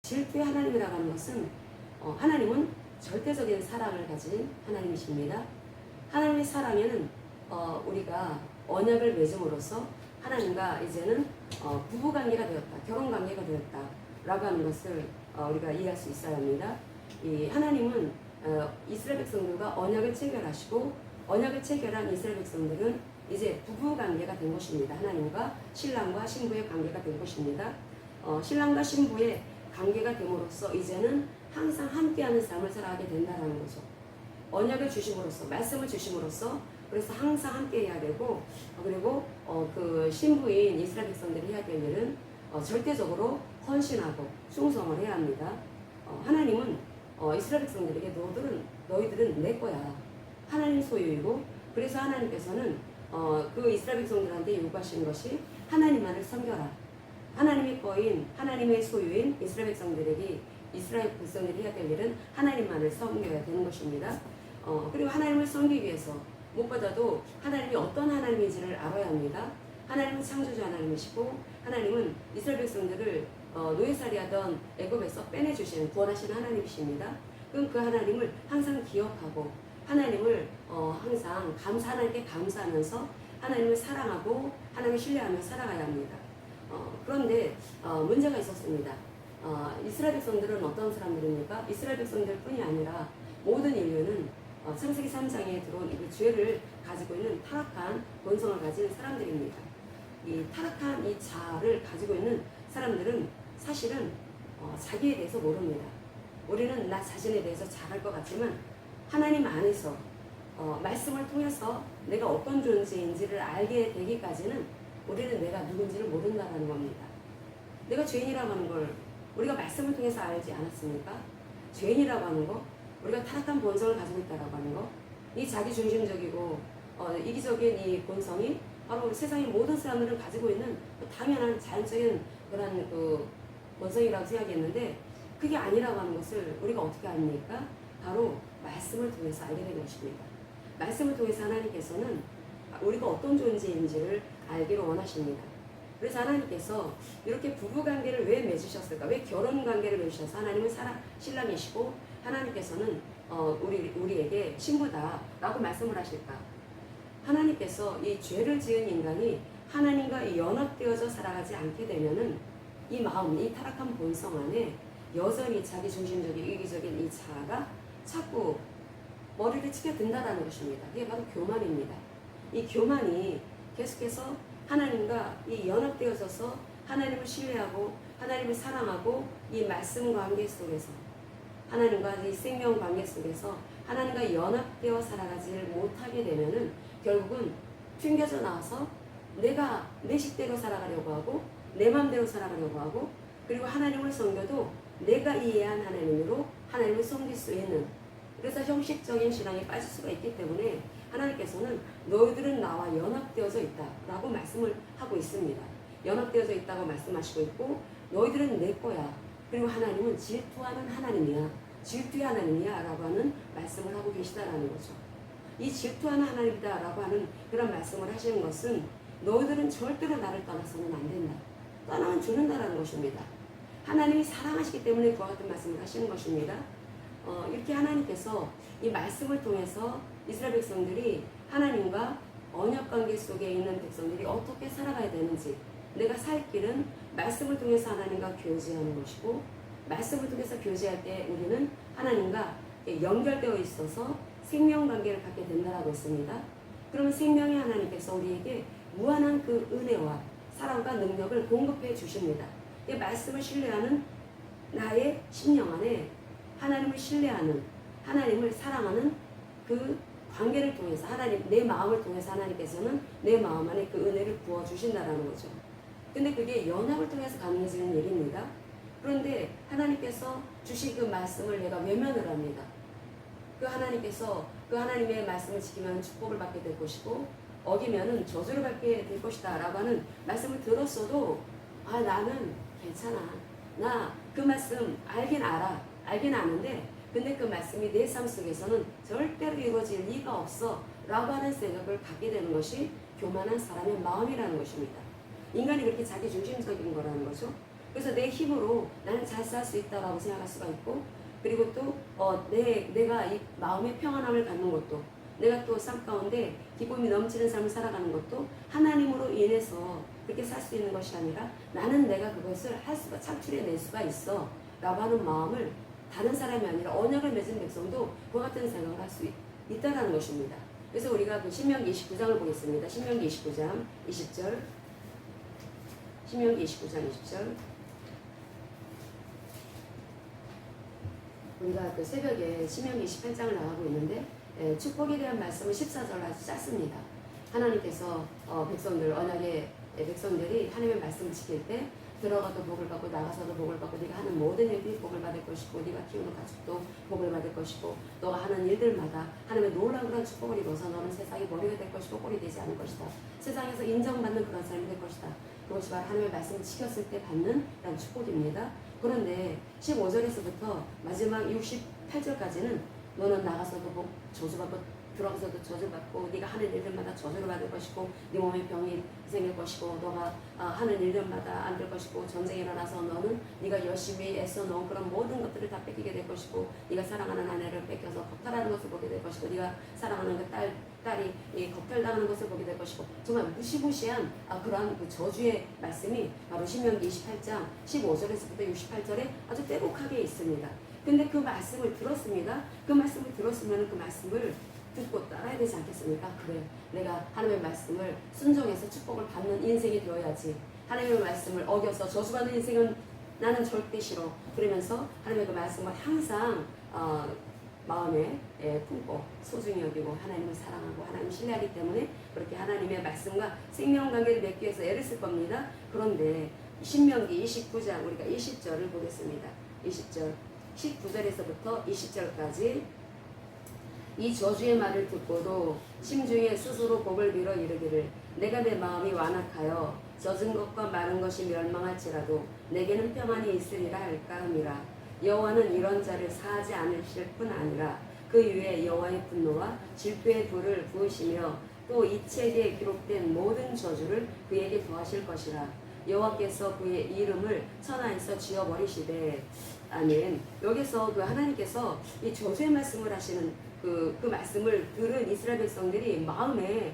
질투의 하나님이라고 하는 것은 하나님은 절대적인 사랑을 가진 하나님이십니다. 하나님의 사랑에는 우리가 언약을 맺음으로써 하나님과 이제는 부부관계가 되었다, 결혼관계가 되었다 라고 하는 것을 우리가 이해할 수 있어야 합니다. 이 하나님은 이스라엘 백성들과 언약을 체결하시고 언약을 체결한 이스라엘 백성들은 이제 부부관계가 된 것입니다. 하나님과 신랑과 신부의 관계가 된 것입니다. 신랑과 신부의 관계가 됨으로써 이제는 항상 함께하는 삶을 살아가게 된다는 거죠. 언약을 주심으로써, 말씀을 주심으로써 그래서 항상 함께 해야 되고, 그리고 그 신부인 이스라엘 백성들이 해야 될 일은 절대적으로 헌신하고 충성을 해야 합니다. 하나님은 이스라엘 백성들에게 너희들은 내 거야. 하나님 소유이고, 그래서 하나님께서는 그 이스라엘 백성들한테 요구하시는 것이 하나님만을 섬겨라. 하나님의 거인, 하나님의 소유인 이스라엘 백성들이 해야 될 일은 하나님만을 섬겨야 되는 것입니다. 그리고 하나님을 섬기기 위해서 무엇보다도 하나님이 어떤 하나님인지를 알아야 합니다. 하나님은 창조주 하나님이시고 하나님은 이스라엘 백성들을 노예살이하던 애굽에서 빼내주신 구원하신 하나님이십니다. 그럼 그 하나님을 항상 기억하고 하나님을 항상 하나님께 감사하면서 하나님을 사랑하고 하나님을 신뢰하며 살아가야 합니다. 그런데 문제가 있었습니다. 이스라엘 백성들은 어떤 사람들입니까? 이스라엘 백성들뿐이 아니라 모든 인류는 창세기 3장에 들어온 이 죄를 가지고 있는 타락한 본성을 가진 사람들입니다. 이 타락한 이 자아를 가지고 있는 사람들은 사실은 자기에 대해서 모릅니다. 우리는 나 자신에 대해서 잘할 것 같지만 하나님 안에서 말씀을 통해서 내가 어떤 존재인지를 알게 되기까지는 우리는 내가 누군지를 모른다는 겁니다. 내가 죄인이라고 하는 걸 우리가 말씀을 통해서 알지 않았습니까? 죄인이라고 하는 거, 우리가 타락한 본성을 가지고 있다고 하는 거, 이 자기중심적이고 이기적인 이 본성이 바로 세상의 모든 사람들을 가지고 있는 당연한 자연적인 그런 그 본성이라고 생각했는데 그게 아니라고 하는 것을 우리가 어떻게 압니까? 바로 말씀을 통해서 알게 된 것입니다. 말씀을 통해서 하나님께서는 우리가 어떤 존재인지를 알기를 원하십니다. 그래서 하나님께서 이렇게 부부관계를 왜 맺으셨을까? 왜 결혼관계를 맺으셔서 하나님은 신랑이시고 하나님께서는 우리에게 신부다라고 말씀을 하실까? 하나님께서 이 죄를 지은 인간이 하나님과 연합되어져 살아가지 않게 되면은 이 마음, 이 타락한 본성 안에 여전히 자기중심적인 이기적인 이 자아가 자꾸 머리를 치켜든다는 것입니다. 그게 바로 교만입니다. 이 교만이 계속해서 하나님과 이 연합되어져서 하나님을 신뢰하고 하나님을 사랑하고 이 말씀 관계 속에서 하나님과 이 생명 관계 속에서 하나님과 연합되어 살아가지를 못하게 되면은 결국은 튕겨져 나와서 내가 내 식대로 살아가려고 하고 내 마음대로 살아가려고 하고 그리고 하나님을 섬겨도 내가 이해한 하나님으로 하나님을 섬길 수 있는 그래서 형식적인 신앙에 빠질 수가 있기 때문에 하나님께서는 너희들은 나와 연합되어져 있다라고 말씀을 하고 있습니다. 연합되어져 있다고 말씀하시고 있고 너희들은 내 거야. 그리고 하나님은 질투하는 하나님이야. 질투의 하나님이야 라고 하는 말씀을 하고 계시다라는 거죠. 이 질투하는 하나님이다 라고 하는 그런 말씀을 하시는 것은 너희들은 절대로 나를 떠나서는 안 된다. 떠나면 죽는다라는 것입니다. 하나님이 사랑하시기 때문에 그와 같은 말씀을 하시는 것입니다. 이렇게 하나님께서 이 말씀을 통해서 이스라엘 백성들이 하나님과 언약관계 속에 있는 백성들이 어떻게 살아가야 되는지 내가 살 길은 말씀을 통해서 하나님과 교제하는 것이고 말씀을 통해서 교제할 때 우리는 하나님과 연결되어 있어서 생명관계를 갖게 된다라고 했습니다. 그러면 생명의 하나님께서 우리에게 무한한 그 은혜와 사랑과 능력을 공급해 주십니다. 이 말씀을 신뢰하는 나의 심령 안에 하나님을 신뢰하는 하나님을 사랑하는 그 관계를 통해서 하나님 내 마음을 통해서 하나님께서는 내 마음 안에 그 은혜를 부어 주신다라는 거죠. 근데 그게 연합을 통해서 가능해지는 일입니다. 그런데 하나님께서 주신 그 말씀을 내가 외면을 합니다. 그 하나님께서 그 하나님의 말씀을 지키면 축복을 받게 될 것이고 어기면은 저주를 받게 될 것이다 라고 하는 말씀을 들었어도 나는 괜찮아. 나 그 말씀 알긴 아는데 근데 그 말씀이 내 삶 속에서는 절대로 이루어질 리가 없어 라고 하는 생각을 갖게 되는 것이 교만한 사람의 마음이라는 것입니다. 인간이 그렇게 자기중심적인 거라는 거죠. 그래서 내 힘으로 나는 잘 살 수 있다라고 생각할 수가 있고, 그리고 또 내가 이 마음의 평안함을 갖는 것도, 내가 또 삶 가운데 기쁨이 넘치는 삶을 살아가는 것도 하나님으로 인해서 그렇게 살 수 있는 것이 아니라 나는 내가 그것을 할 수가, 창출해낼 수가 있어 라고 하는 마음을, 다른 사람이 아니라 언약을 맺은 백성도 그 같은 생각을 할 수 있다는 것입니다. 그래서 우리가 그 신명기 29장을 보겠습니다. 신명기 29장 20절, 신명기 29장 20절. 우리가 그 새벽에 신명기 28장을 나가고 있는데, 축복에 대한 말씀은 14절 아주 짧습니다. 하나님께서 백성들, 언약의 백성들이 하나님의 말씀을 지킬 때 들어가도 복을 받고 나가서도 복을 받고 네가 하는 모든 일들이 복을 받을 것이고 네가 키우는 가축도 복을 받을 것이고 너가 하는 일들마다 하나님의 놀라운 그런 축복을 입어서 너는 세상의 머리가 될 것이고 꼴이 되지 않을 것이다. 세상에서 인정받는 그런 삶이 될 것이다. 그것이 바로 하나님의 말씀을 지켰을 때 받는 그런 축복입니다. 그런데 15절에서부터 마지막 68절까지는 너는 나가서도 저주받고 들어가서도 저주받고 네가 하는 일들마다 저주를 받을 것이고 네 몸에 병이 생길 것이고 너가 하는 일들마다 안 될 것이고 전쟁이 일어나서 너는 네가 열심히 애써 놓은 그런 모든 것들을 다 뺏기게 될 것이고 네가 사랑하는 아내를 뺏겨서 겁탈하는 것을 보게 될 것이고 네가 사랑하는 그 딸이 겁탈당하는 것을 보게 될 것이고 정말 무시무시한 그러한 그 저주의 말씀이 바로 신명기 28장 15절에서부터 68절에 아주 빼곡하게 있습니다. 근데 그 말씀을 들었습니다. 그 말씀을 들었으면 그 말씀을 듣고 따라야 되지 않겠습니까? 그래, 내가 하나님의 말씀을 순종해서 축복을 받는 인생이 되어야지. 하나님의 말씀을 어겨서 저주받는 인생은 나는 절대 싫어. 그러면서 하나님의 그 말씀을 항상 마음에 품고 소중히 여기고 하나님을 사랑하고 하나님을 신뢰하기 때문에 그렇게 하나님의 말씀과 생명관계를 맺기 위해서 애를 쓸 겁니다. 그런데 신명기 29장 우리가 20절을 보겠습니다. 20절 19절에서부터 20절까지 이 저주의 말을 듣고도 심중에 스스로 복을 빌어 이르기를 내가 내 마음이 완악하여 젖은 것과 마른 것이 멸망할지라도 내게는 평안이 있으리라 할까 함이라. 여호와는 이런 자를 사하지 않으실 뿐 아니라 그 위에 여호와의 분노와 질투의 불을 부으시며 또 이 책에 기록된 모든 저주를 그에게 더하실 것이라. 여호와께서 그의 이름을 천하에서 지어버리시되. 아멘. 여기서 그 하나님께서 이 저주의 말씀을 하시는 그 말씀을 들은 이스라엘 백성들이 마음에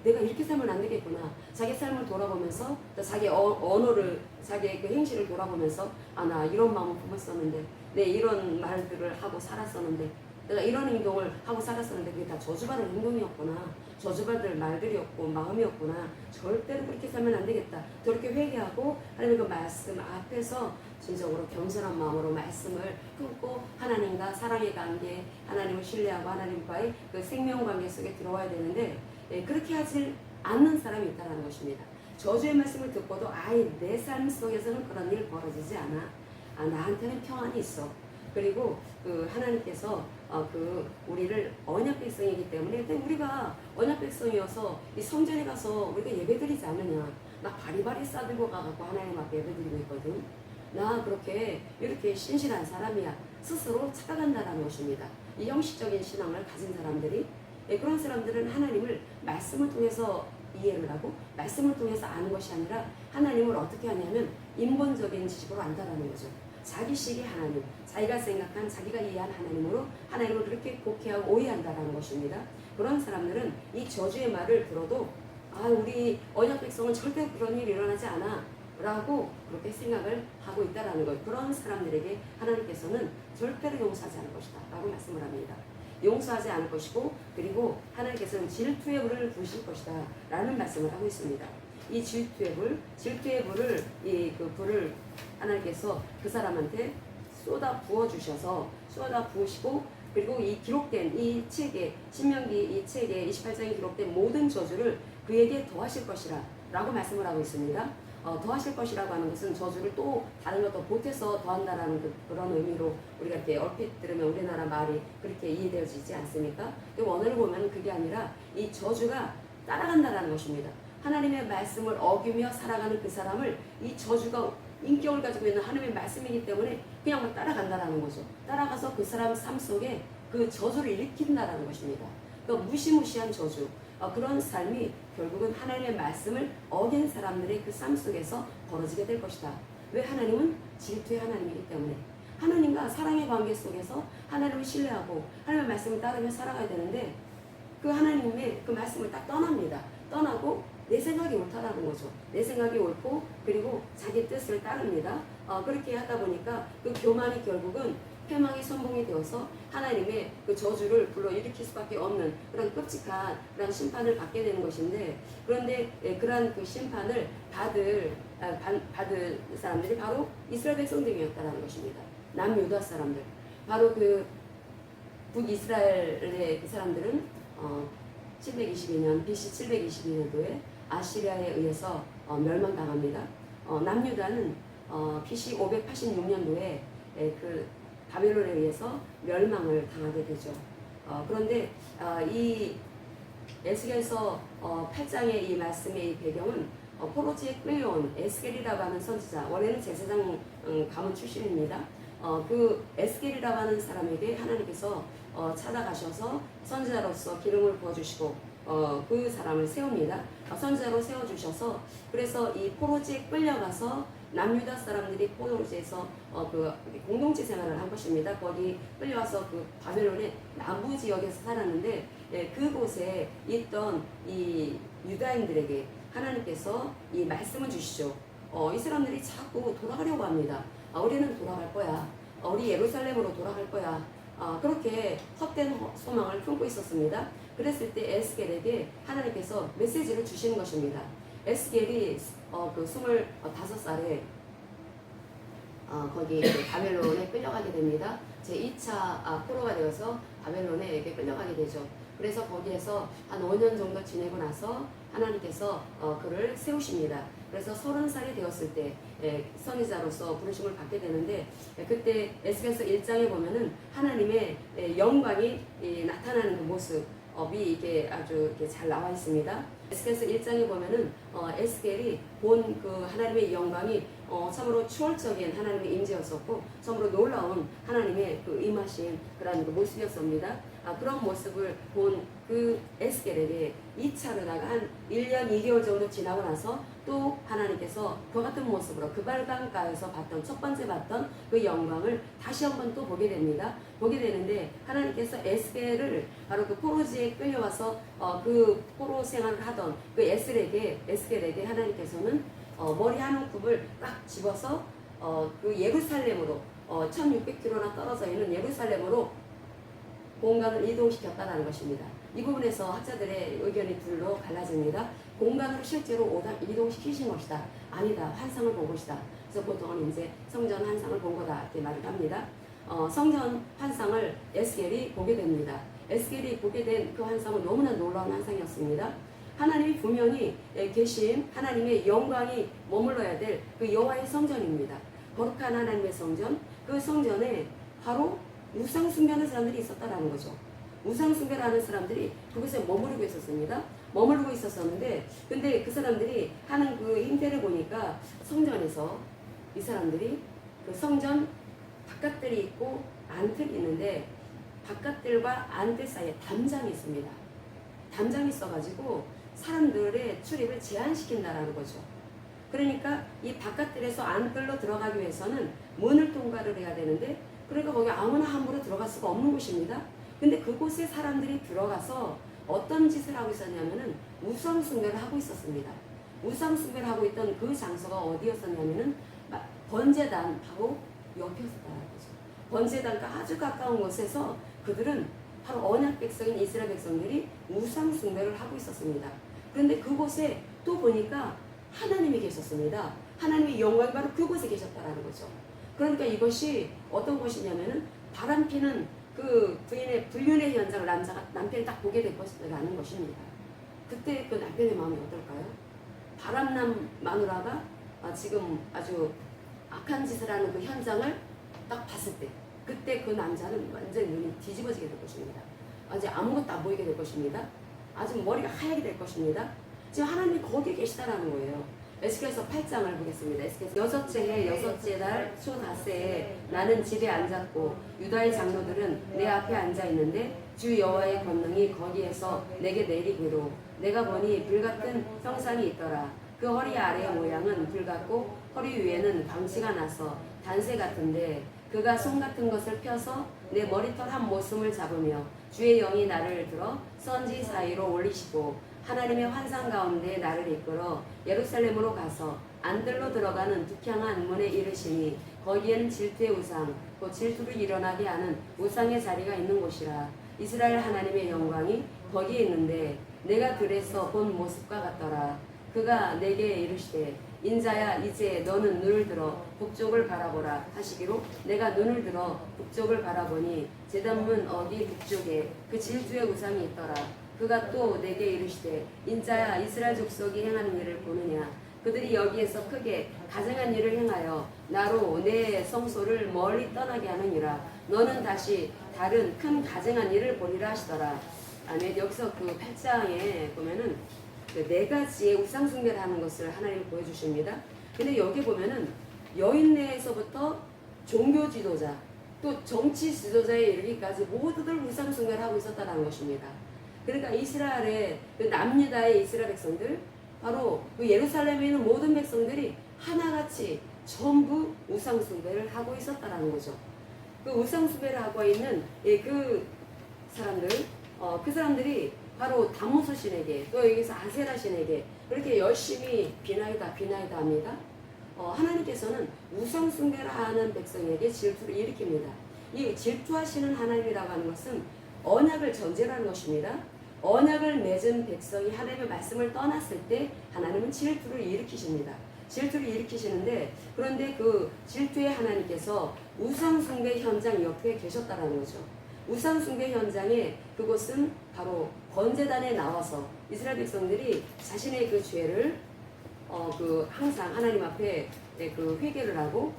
내가 이렇게 살면 안 되겠구나. 자기 삶을 돌아보면서 자기 언어를 자기의 그 행실을 돌아보면서 나 이런 마음을 품었었는데 내 이런 말들을 하고 살았었는데 내가 이런 행동을 하고 살았었는데 그게 다 저주받을 행동이었구나. 저주받을 말들이었고 마음이었구나. 절대로 그렇게 살면 안 되겠다. 그렇게 회개하고 하나님의 그 말씀 앞에서 진정으로 겸손한 마음으로 말씀을 품고 하나님과 사랑의 관계, 하나님을 신뢰하고 하나님과의 그 생명 관계 속에 들어와야 되는데 그렇게 하지 않는 사람이 있다는 것입니다. 저주의 말씀을 듣고도 내 삶 속에서는 그런 일 벌어지지 않아. 나한테는 평안이 있어. 그리고 그 하나님께서 우리를 언약 백성이기 때문에 우리가 언약 백성이어서 이 성전에 가서 우리가 예배드리지 않느냐. 나 바리바리 싸들고 가갖고 하나님 앞에 예배드리고 있거든. 나 그렇게 이렇게 신실한 사람이야. 스스로 착각한다는 것입니다. 이 형식적인 신앙을 가진 사람들이 그런 사람들은 하나님을 말씀을 통해서 이해를 하고 말씀을 통해서 아는 것이 아니라 하나님을 어떻게 하냐면 인본적인 지식으로 안다라는 거죠. 자기식의 하나님, 자기가 생각한 자기가 이해한 하나님으로 하나님을 그렇게 곡해하고 오해한다라는 것입니다. 그런 사람들은 이 저주의 말을 들어도 우리 언약 백성은 절대 그런 일이 일어나지 않아 라고 그렇게 생각을 하고 있다라는 것. 그런 사람들에게 하나님께서는 절대로 용서하지 않을 것이다 라고 말씀을 합니다. 용서하지 않을 것이고 그리고 하나님께서는 질투의 불을 부으실 것이다 라는 말씀을 하고 있습니다. 이 질투의 불을 그 불을 하나님께서 그 사람한테 쏟아 부으시고 그리고 이 기록된 이 책에 신명기 이 책에 28장에 기록된 모든 저주를 그에게 더하실 것이라 라고 말씀을 하고 있습니다. 더하실 것이라고 하는 것은 저주를 또 다른 것도 보태서 더한다라는 그런 의미로 우리가 이렇게 얼핏 들으면 우리나라 말이 그렇게 이해되어지지 않습니까? 원어를 보면 그게 아니라 이 저주가 따라간다라는 것입니다. 하나님의 말씀을 어기며 살아가는 그 사람을 이 저주가 인격을 가지고 있는 하나님의 말씀이기 때문에 그냥 막 따라간다라는 거죠. 따라가서 그 사람 삶 속에 그 저주를 일으킨다라는 것입니다. 그러니까 무시무시한 저주. 그런 삶이 결국은 하나님의 말씀을 어긴 사람들의 그 삶 속에서 벌어지게 될 것이다 왜? 하나님은 질투의 하나님이기 때문에. 하나님과 사랑의 관계 속에서 하나님을 신뢰하고 하나님의 말씀을 따르며 살아가야 되는데 그 하나님의 그 말씀을 딱 떠납니다. 떠나고 내 생각이 옳다라는 거죠. 내 생각이 옳고 그리고 자기 뜻을 따릅니다. 그렇게 하다 보니까 그 교만이 결국은 패망의 선봉이 되어서 하나님의 그 저주를 불러일으킬 수밖에 없는 그런 끔찍한 그런 심판을 받게 되는 것인데, 그런데 그러한 그 심판을 받을 사람들이 바로 이스라엘 백성들이었다는 것입니다. 남유다 사람들, 바로 그 북이스라엘의 그 사람들은 722년 BC 722년도에 아시리아에 의해서 멸망당합니다. 남유다는 BC 586년도에 그 바벨론에 의해서 멸망을 당하게 되죠. 그런데 이 에스겔서 8장의 이 말씀의 이 배경은 포로지에 끌려온 에스겔이라고 하는 선지자, 원래는 제사장 가문 출신입니다. 그 에스겔이라고 하는 사람에게 하나님께서 찾아가셔서 선지자로서 기름을 부어주시고 그 사람을 세웁니다. 선지자로 세워주셔서 그래서 이 포로지에 끌려가서 남유다 사람들이 포로지에서 그 공동체 생활을 한 것입니다. 거기 끌려와서 그 바벨론의 남부 지역에서 살았는데 그곳에 있던 이 유다인들에게 하나님께서 이 말씀을 주시죠. 이 사람들이 자꾸 돌아가려고 합니다. 우리는 돌아갈 거야. 우리 예루살렘으로 돌아갈 거야. 그렇게 헛된 소망을 품고 있었습니다. 그랬을 때 에스겔에게 하나님께서 메시지를 주시는 것입니다. 에스겔이 그 25살에 거기 바벨론에 끌려가게 됩니다. 제2차 포로가 되어서 바벨론에 끌려가게 되죠. 그래서 거기에서 한 5년 정도 지내고 나서 하나님께서 그를 세우십니다. 그래서 30살이 되었을 때 선지자로서 부르심을 받게 되는데, 그때 에스겔서 1장에 보면은 하나님의 영광이 나타나는 그 모습이 이게 아주 이렇게 잘 나와 있습니다. 에스겔서 1장에 보면은 에스겔이 본 그 하나님의 영광이 참으로 추월적인 하나님의 임재였었고 참으로 놀라운 하나님의 그 임하신 그런 그 모습이었습니다. 그런 모습을 본 그 에스겔에게 2차로다가 한 1년 2개월 정도 지나고 나서 또 하나님께서 그 같은 모습으로 그 발강가에서 봤던 첫 번째 봤던 그 영광을 다시 한번 또 보게 됩니다. 보게 되는데 하나님께서 에스겔을 바로 그 포로지에 끌려와서 그 포로 생활을 하던 그 에스겔에게 하나님께서는 머리 한 움큼을 딱 집어서 그 예루살렘으로 1600km나 떨어져 있는 예루살렘으로 공간을 이동시켰다는 것입니다. 이 부분에서 학자들의 의견이 둘로 갈라집니다. 공간으로 실제로 이동시키신 것이다. 아니다. 환상을 본 것이다. 그래서 보통은 이제 성전 환상을 본 거다. 이렇게 말을 합니다. 성전 환상을 에스겔이 보게 됩니다. 에스겔이 보게 된 그 환상은 너무나 놀라운 환상이었습니다. 하나님이 분명히 계신 하나님의 영광이 머물러야 될 그 여호와의 성전입니다. 거룩한 하나님의 성전, 그 성전에 바로 우상 숭배하는 사람들이 있었다라는 거죠. 우상 숭배하는 사람들이 그곳에 머무르고 있었습니다. 머무르고 있었었는데, 근데 그 사람들이 하는 그 행태를 보니까 성전에서 이 사람들이 그 성전 바깥들이 있고 안뜰이 있는데 바깥들과 안뜰 사이에 담장이 있습니다. 담장이 있어가지고 사람들의 출입을 제한시킨다라는 거죠. 그러니까 이 바깥들에서 안뜰로 들어가기 위해서는 문을 통과를 해야 되는데, 그러니까 거기 아무나 함부로 들어갈 수가 없는 곳입니다. 근데 그곳에 사람들이 들어가서 어떤 짓을 하고 있었냐면은 우상 숭배를 하고 있었습니다. 우상 숭배를 하고 있던 그 장소가 어디였었냐면은 번제단 바로 옆이었다는 거죠. 번제단과 아주 가까운 곳에서 그들은 바로 언약 백성인 이스라엘 백성들이 우상 숭배를 하고 있었습니다. 그런데 그곳에 또 보니까 하나님이 계셨습니다. 하나님의 영광이 바로 그곳에 계셨다라는 거죠. 그러니까 이것이 어떤 것이냐면은 바람피는 그 부인의 불륜의 현장을 남편이 딱 보게 될 것이라는 것입니다. 그때 그 남편의 마음이 어떨까요? 바람난 마누라가 지금 아주 악한 짓을 하는 그 현장을 딱 봤을 때, 그때 그 남자는 완전 눈이 뒤집어지게 될 것입니다. 이제 아무것도 안 보이게 될 것입니다. 아주 머리가 하얗게 될 것입니다. 지금 하나님이 거기 계시다라는 거예요. 에스겔서 8장을 보겠습니다. 에스겔서 여섯째 해 여섯째 달 초닷새에 나는 집에 앉았고 유다의 장로들은 내 앞에 앉아 있는데 주 여호와의 권능이 거기에서 내게 내리기로 내가 보니 불같은 형상이 있더라. 그 허리 아래의 모양은 불 같고 허리 위에는 광채가 나서 단새 같은데 그가 손 같은 것을 펴서 내 머리털 한 모슴을 잡으며 주의 영이 나를 들어 선지 사이로 올리시고 하나님의 환상 가운데 나를 이끌어 예루살렘으로 가서 안들로 들어가는 두창한 문에 이르시니 거기에는 질투의 우상 곧 질투를 일어나게 하는 우상의 자리가 있는 곳이라. 이스라엘 하나님의 영광이 거기에 있는데 내가 들에서 본 모습과 같더라. 그가 내게 이르시되 인자야 이제 너는 눈을 들어 북쪽을 바라보라 하시기로 내가 눈을 들어 북쪽을 바라보니 제단문 어디 북쪽에 그 질투의 우상이 있더라. 그가 또 내게 이르시되 인자야 이스라엘 족속이 행하는 일을 보느냐. 그들이 여기에서 크게 가증한 일을 행하여 나로 내 성소를 멀리 떠나게 하느니라. 너는 다시 다른 큰 가증한 일을 보리라 하시더라. 아멘. 여기서 그 8장에 보면은 그 네 가지의 우상 숭배를 하는 것을 하나님이 보여주십니다. 근데 여기 보면은 여인 내에서부터 종교 지도자 또 정치 지도자에 이르기까지 모두들 우상 숭배를 하고 있었다는 것입니다. 그러니까 이스라엘의 그 남유다의 이스라엘 백성들 바로 그 예루살렘에 있는 모든 백성들이 하나같이 전부 우상 숭배를 하고 있었다는 거죠. 그 우상 숭배를 하고 있는 그 사람들, 그 사람들이 바로 다모스 신에게 또 여기서 아세라 신에게 그렇게 열심히 비나이다 합니다. 하나님께서는 우상 숭배를 하는 백성에게 질투를 일으킵니다. 이 질투하시는 하나님이라고 하는 것은 언약을 전제로 하는 것입니다. 언약을 맺은 백성이 하나님의 말씀을 떠났을 때 하나님은 질투를 일으키십니다. 질투를 일으키시는데 그런데 그 질투의 하나님께서 우상 숭배 현장 옆에 계셨다라는 거죠. 우상 숭배 현장에 그곳은 바로 번제단에 나와서 이스라엘 백성들이 자신의 그 죄를 그 항상 하나님 앞에 그 회개를 하고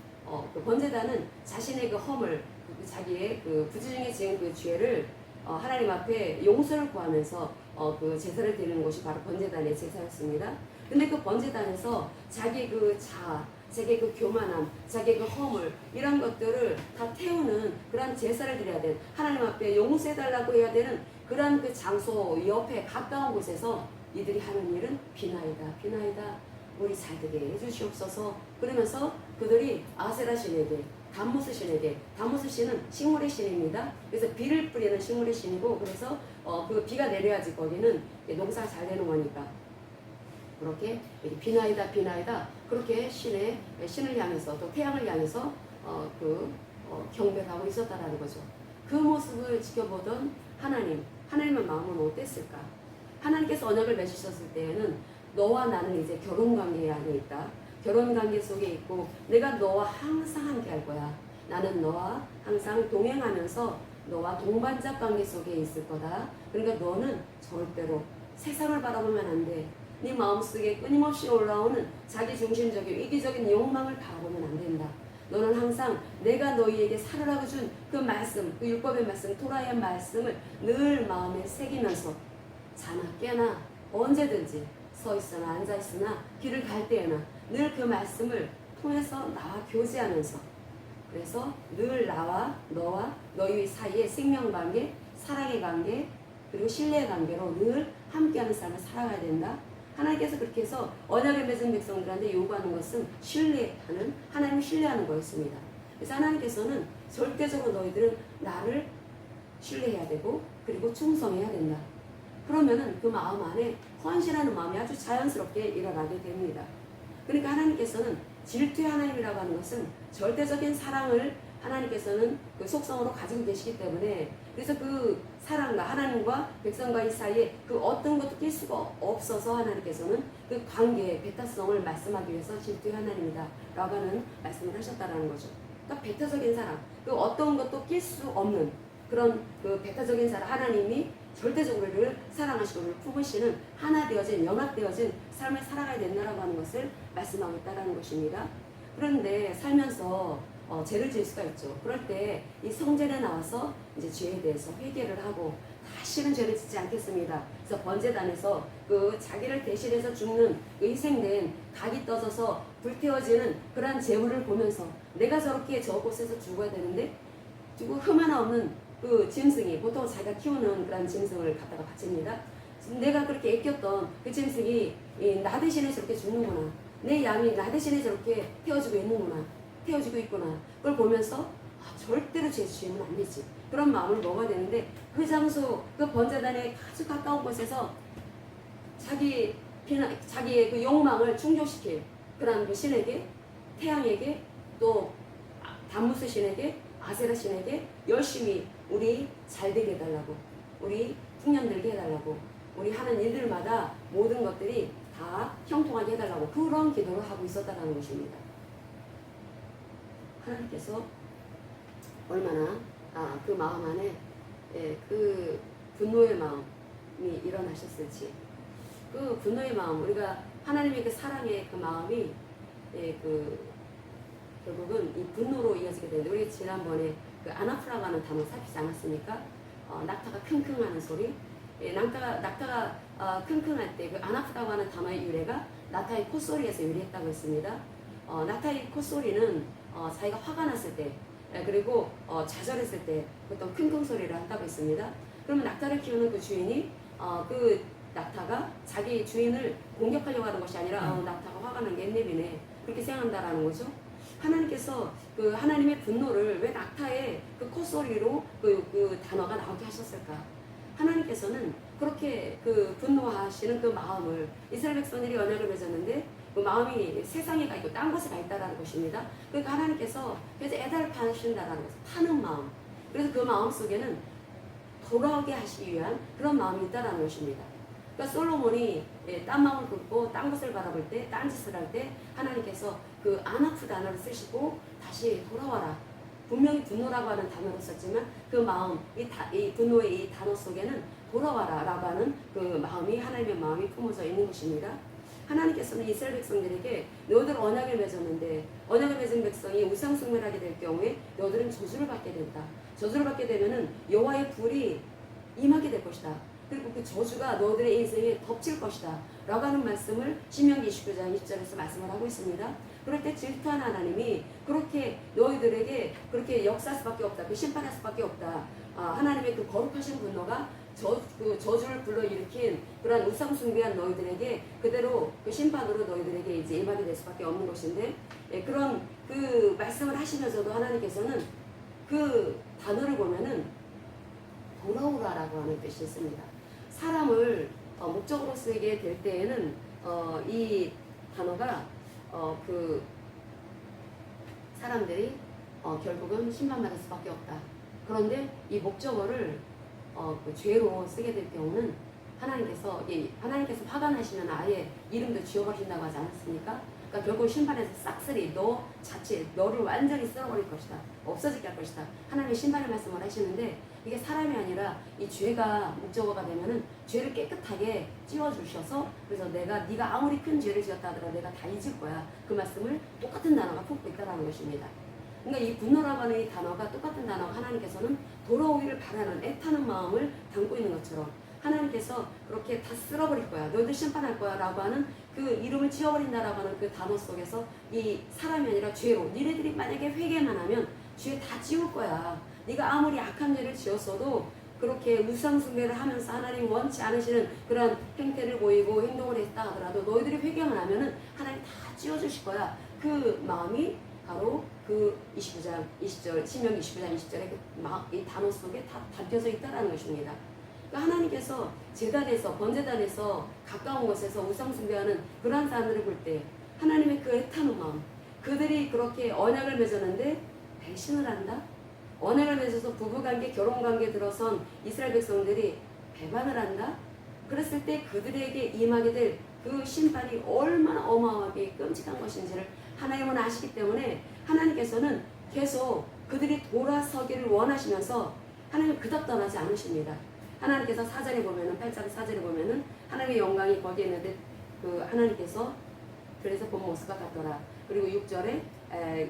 그 번제단은 자신의 그 허물 자기의 그 부지중에 지은 그 죄를 하나님 앞에 용서를 구하면서 그 제사를 드리는 곳이 바로 번제단의 제사였습니다. 근데 그 번제단에서 자기 그 자아, 자기 그 교만함, 자기 그 허물 이런 것들을 다 태우는 그러한 제사를 드려야 되는 하나님 앞에 용서해달라고 해야 되는 그러한 그 장소 옆에 가까운 곳에서 이들이 하는 일은 비나이다 우리 잘되게 해주시옵소서. 그러면서 그들이 아세라 신에게 다모스 신에게 다모스 신은 식물의 신입니다. 그래서 비를 뿌리는 식물의 신이고 그래서 그 비가 내려야지 거기는 농사가 잘 되는 거니까 그렇게 비나이다 그렇게 신을 향해서 또 태양을 향해서 경배를 하고 있었다라는 거죠. 그 모습을 지켜보던 하나님의 마음은 어땠을까? 하나님께서 언약을 맺으셨을 때에는 너와 나는 이제 결혼관계 안에 있다. 결혼관계 속에 있고 내가 너와 항상 함께 할 거야. 나는 너와 항상 동행하면서 너와 동반자 관계 속에 있을 거다. 그러니까 너는 절대로 세상을 바라보면 안 돼. 네 마음속에 끊임없이 올라오는 자기중심적인 이기적인 욕망을 바라보면 안 된다. 너는 항상 내가 너희에게 살으라고 준 그 말씀, 그 율법의 말씀, 토라의 말씀을 늘 마음에 새기면서 자나 깨나 언제든지 서 있으나 앉아 있으나 길을 갈 때에나 늘 그 말씀을 통해서 나와 교제하면서 그래서 늘 나와 너와 너희 사이의 생명관계, 사랑의 관계, 그리고 신뢰의 관계로 늘 함께하는 삶을 살아가야 된다. 하나님께서 그렇게 해서 언약을 맺은 백성들한테 요구하는 것은 신뢰하는, 하나님을 신뢰하는 거였습니다. 그래서 하나님께서는 절대적으로 너희들은 나를 신뢰해야 되고 그리고 충성해야 된다. 그러면은 그 마음 안에 헌신하는 마음이 아주 자연스럽게 일어나게 됩니다. 그러니까 하나님께서는 질투의 하나님이라고 하는 것은 절대적인 사랑을 하나님께서는 그 속성으로 가지고 계시기 때문에 그래서 그 사랑과 하나님과 백성과의 사이에 그 어떤 것도 낄 수가 없어서 하나님께서는 그 관계의 배타성을 말씀하기 위해서 질투의 하나님이다 라고 하는 말씀을 하셨다는 거죠. 그러니까 배타적인 사랑, 그 어떤 것도 낄 수 없는 그런 그 배타적인 사랑, 하나님이 절대적으로 우리를 사랑하시고 우리를 품으시는 하나 되어진 연합되어진 삶을 살아가야 된다라고 하는 것을 말씀하고 있다는 것입니다. 그런데 살면서 죄를 지을 수가 있죠. 그럴 때 이 성전에 나와서 이제 죄에 대해서 회개를 하고 다시는 죄를 짓지 않겠습니다. 그래서 번제단에서 그 자기를 대신해서 죽는 그 희생된 각이 떠져서 불태워지는 그러한 제물을 보면서 내가 저렇게 저곳에서 죽어야 되는데 흠 하나 없는 그 짐승이 보통 자기가 키우는 그런 짐승을 갖다가 바칩니다. 내가 그렇게 아꼈던 그 짐승이 나 대신에 저렇게 죽는구나. 내 양이 나 대신에 저렇게 태워지고 있는구나. 태워지고 있구나. 그걸 보면서 절대로 죄 지으면 안 되지. 그런 마음을 먹어야 되는데 그 장소, 그 번제단에 아주 가까운 곳에서 자기의 그 욕망을 충족시킬 그런 그 신에게, 태양에게, 또 담무스 신에게, 아세라 신에게 열심히 우리 잘 되게 해달라고, 우리 풍년들게 해달라고, 우리 하는 일들마다 모든 것들이 다 형통하게 해달라고 그런 기도를 하고 있었다는 것입니다. 하나님께서 얼마나 그 마음 안에 그 분노의 마음이 일어나셨을지, 그 분노의 마음, 우리가 하나님의 그 사랑의 그 마음이 결국은 이 분노로 이어지게 되는데, 우리 지난번에 그 아나프라고 하는 단어 살피지 않았습니까? 낙타가 킁킁하는 소리. 낙타가 킁킁할 때 그 아나프라고 하는 단어의 유래가 낙타의 콧소리에서 유래했다고 했습니다. 낙타의 콧소리는 자기가 화가 났을 때, 그리고 좌절했을 때 보통 킁킁 소리를 한다고 했습니다. 그러면 낙타를 키우는 그 주인이 그 낙타가 자기 주인을 공격하려고 하는 것이 아니라 낙타가 화가 난 게 앤내비네, 그렇게 생각한다라는 거죠. 하나님께서 그 하나님의 분노를 왜 낙타의 그 콧소리로 그 단어가 나오게 하셨을까? 하나님께서는 그렇게 그 분노하시는 그 마음을, 이스라엘 백성들이 언약을 맺었는데 그 마음이 세상에 가 있고 딴 곳에 가 있다라는 것입니다. 그러니까 하나님께서 그래서 애달을 파신다라는 것을, 파는 마음. 그래서 그 마음 속에는 돌아오게 하시기 위한 그런 마음이 있다라는 것입니다. 그러니까 솔로몬이 딴 마음을 품고 딴 것을 바라볼 때, 딴 짓을 할 때 하나님께서 그 아나프 단어를 쓰시고 다시 돌아와라. 분명히 분노라고 하는 단어를 썼지만 그 마음, 이 분노의 이 단어 속에는 돌아와라 라고 하는 그 마음이, 하나님의 마음이 품어져 있는 것입니다. 하나님께서는 이스라엘 백성들에게 너희들 언약을 맺었는데, 언약을 맺은 백성이 우상 숭배를 하게 될 경우에 너희들은 저주를 받게 된다. 저주를 받게 되면은 여호와의 불이 임하게 될 것이다. 그리고 그 저주가 너희들의 인생에 덮칠 것이다 라고 하는 말씀을 신명기 29장 20절에서 말씀을 하고 있습니다. 그럴 때 질투하는 하나님이 그렇게 너희들에게 그렇게 역사할 수밖에 없다, 그 심판할 수밖에 없다. 하나님의 그 거룩하신 분노가 그 저주를 불러일으킨 그런 우상 숭배한 너희들에게 그대로 그 심판으로 너희들에게 이제 임하게 될 수밖에 없는 것인데, 그런 그 말씀을 하시면서도 하나님께서는 그 단어를 보면은 돌아오라라고 하는 뜻이 있습니다. 사람을 목적으로 쓰게 될 때에는 이 단어가 그 사람들이 결국은 심판받을 수밖에 없다. 그런데 이 목적어를 그 죄로 쓰게 될 경우는 하나님께서 화가 나시면 아예 이름도 지워버리신다고 하지 않았습니까? 그러니까 결국 심판에서 싹쓸이 너 자체, 너를 완전히 쓸어버릴 것이다. 없어지게 할 것이다. 하나님의 심판의 말씀을 하시는데, 이게 사람이 아니라 이 죄가 목적어가 되면은 죄를 깨끗하게 찌워주셔서, 그래서 네가 아무리 큰 죄를 지었다 하더라도 내가 다 잊을 거야. 그 말씀을 똑같은 단어가 품고 있다는 것입니다. 그러니까 이 분노라고 하는 이 단어가 똑같은 단어가 하나님께서는 돌아오기를 바라는 애타는 마음을 담고 있는 것처럼 하나님께서 그렇게 다 쓸어버릴 거야, 너희들 심판할 거야 라고 하는 그 이름을 지워버린다라고 하는 그 단어 속에서 이 사람이 아니라 죄로, 니네들이 만약에 회개만 하면 죄 다 지울 거야. 네가 아무리 악한 죄를 지었어도 그렇게 우상 숭배를 하면서 하나님 원치 않으시는 그런 행태를 보이고 행동을 했다 하더라도 너희들이 회개만 하면은 하나님 다 지워주실 거야. 그 마음이 바로 그 29장 20절, 신명기 29장 20절에 이 단어 속에 다 담겨져 있다는 것입니다. 그러니까 하나님께서 제단에서, 번제단에서 가까운 곳에서 우상 숭배하는 그러한 사람들을 볼 때 하나님의 그 애타는 마음, 그들이 그렇게 언약을 맺었는데 배신을 한다? 언약을 맺어서 부부관계, 결혼관계 들어선 이스라엘 백성들이 배반을 한다? 그랬을 때 그들에게 임하게 될 그 심판이 얼마나 어마어마하게 끔찍한 것인지를 하나님은 아시기 때문에 하나님께서는 계속 그들이 돌아서기를 원하시면서 하나님은 그닥 떠나지 않으십니다. 하나님께서 4절에 보면은, 8장 4절에 보면은 하나님의 영광이 거기에 있는데 그 하나님께서 그래서 본 모습과 같더라. 그리고 6절에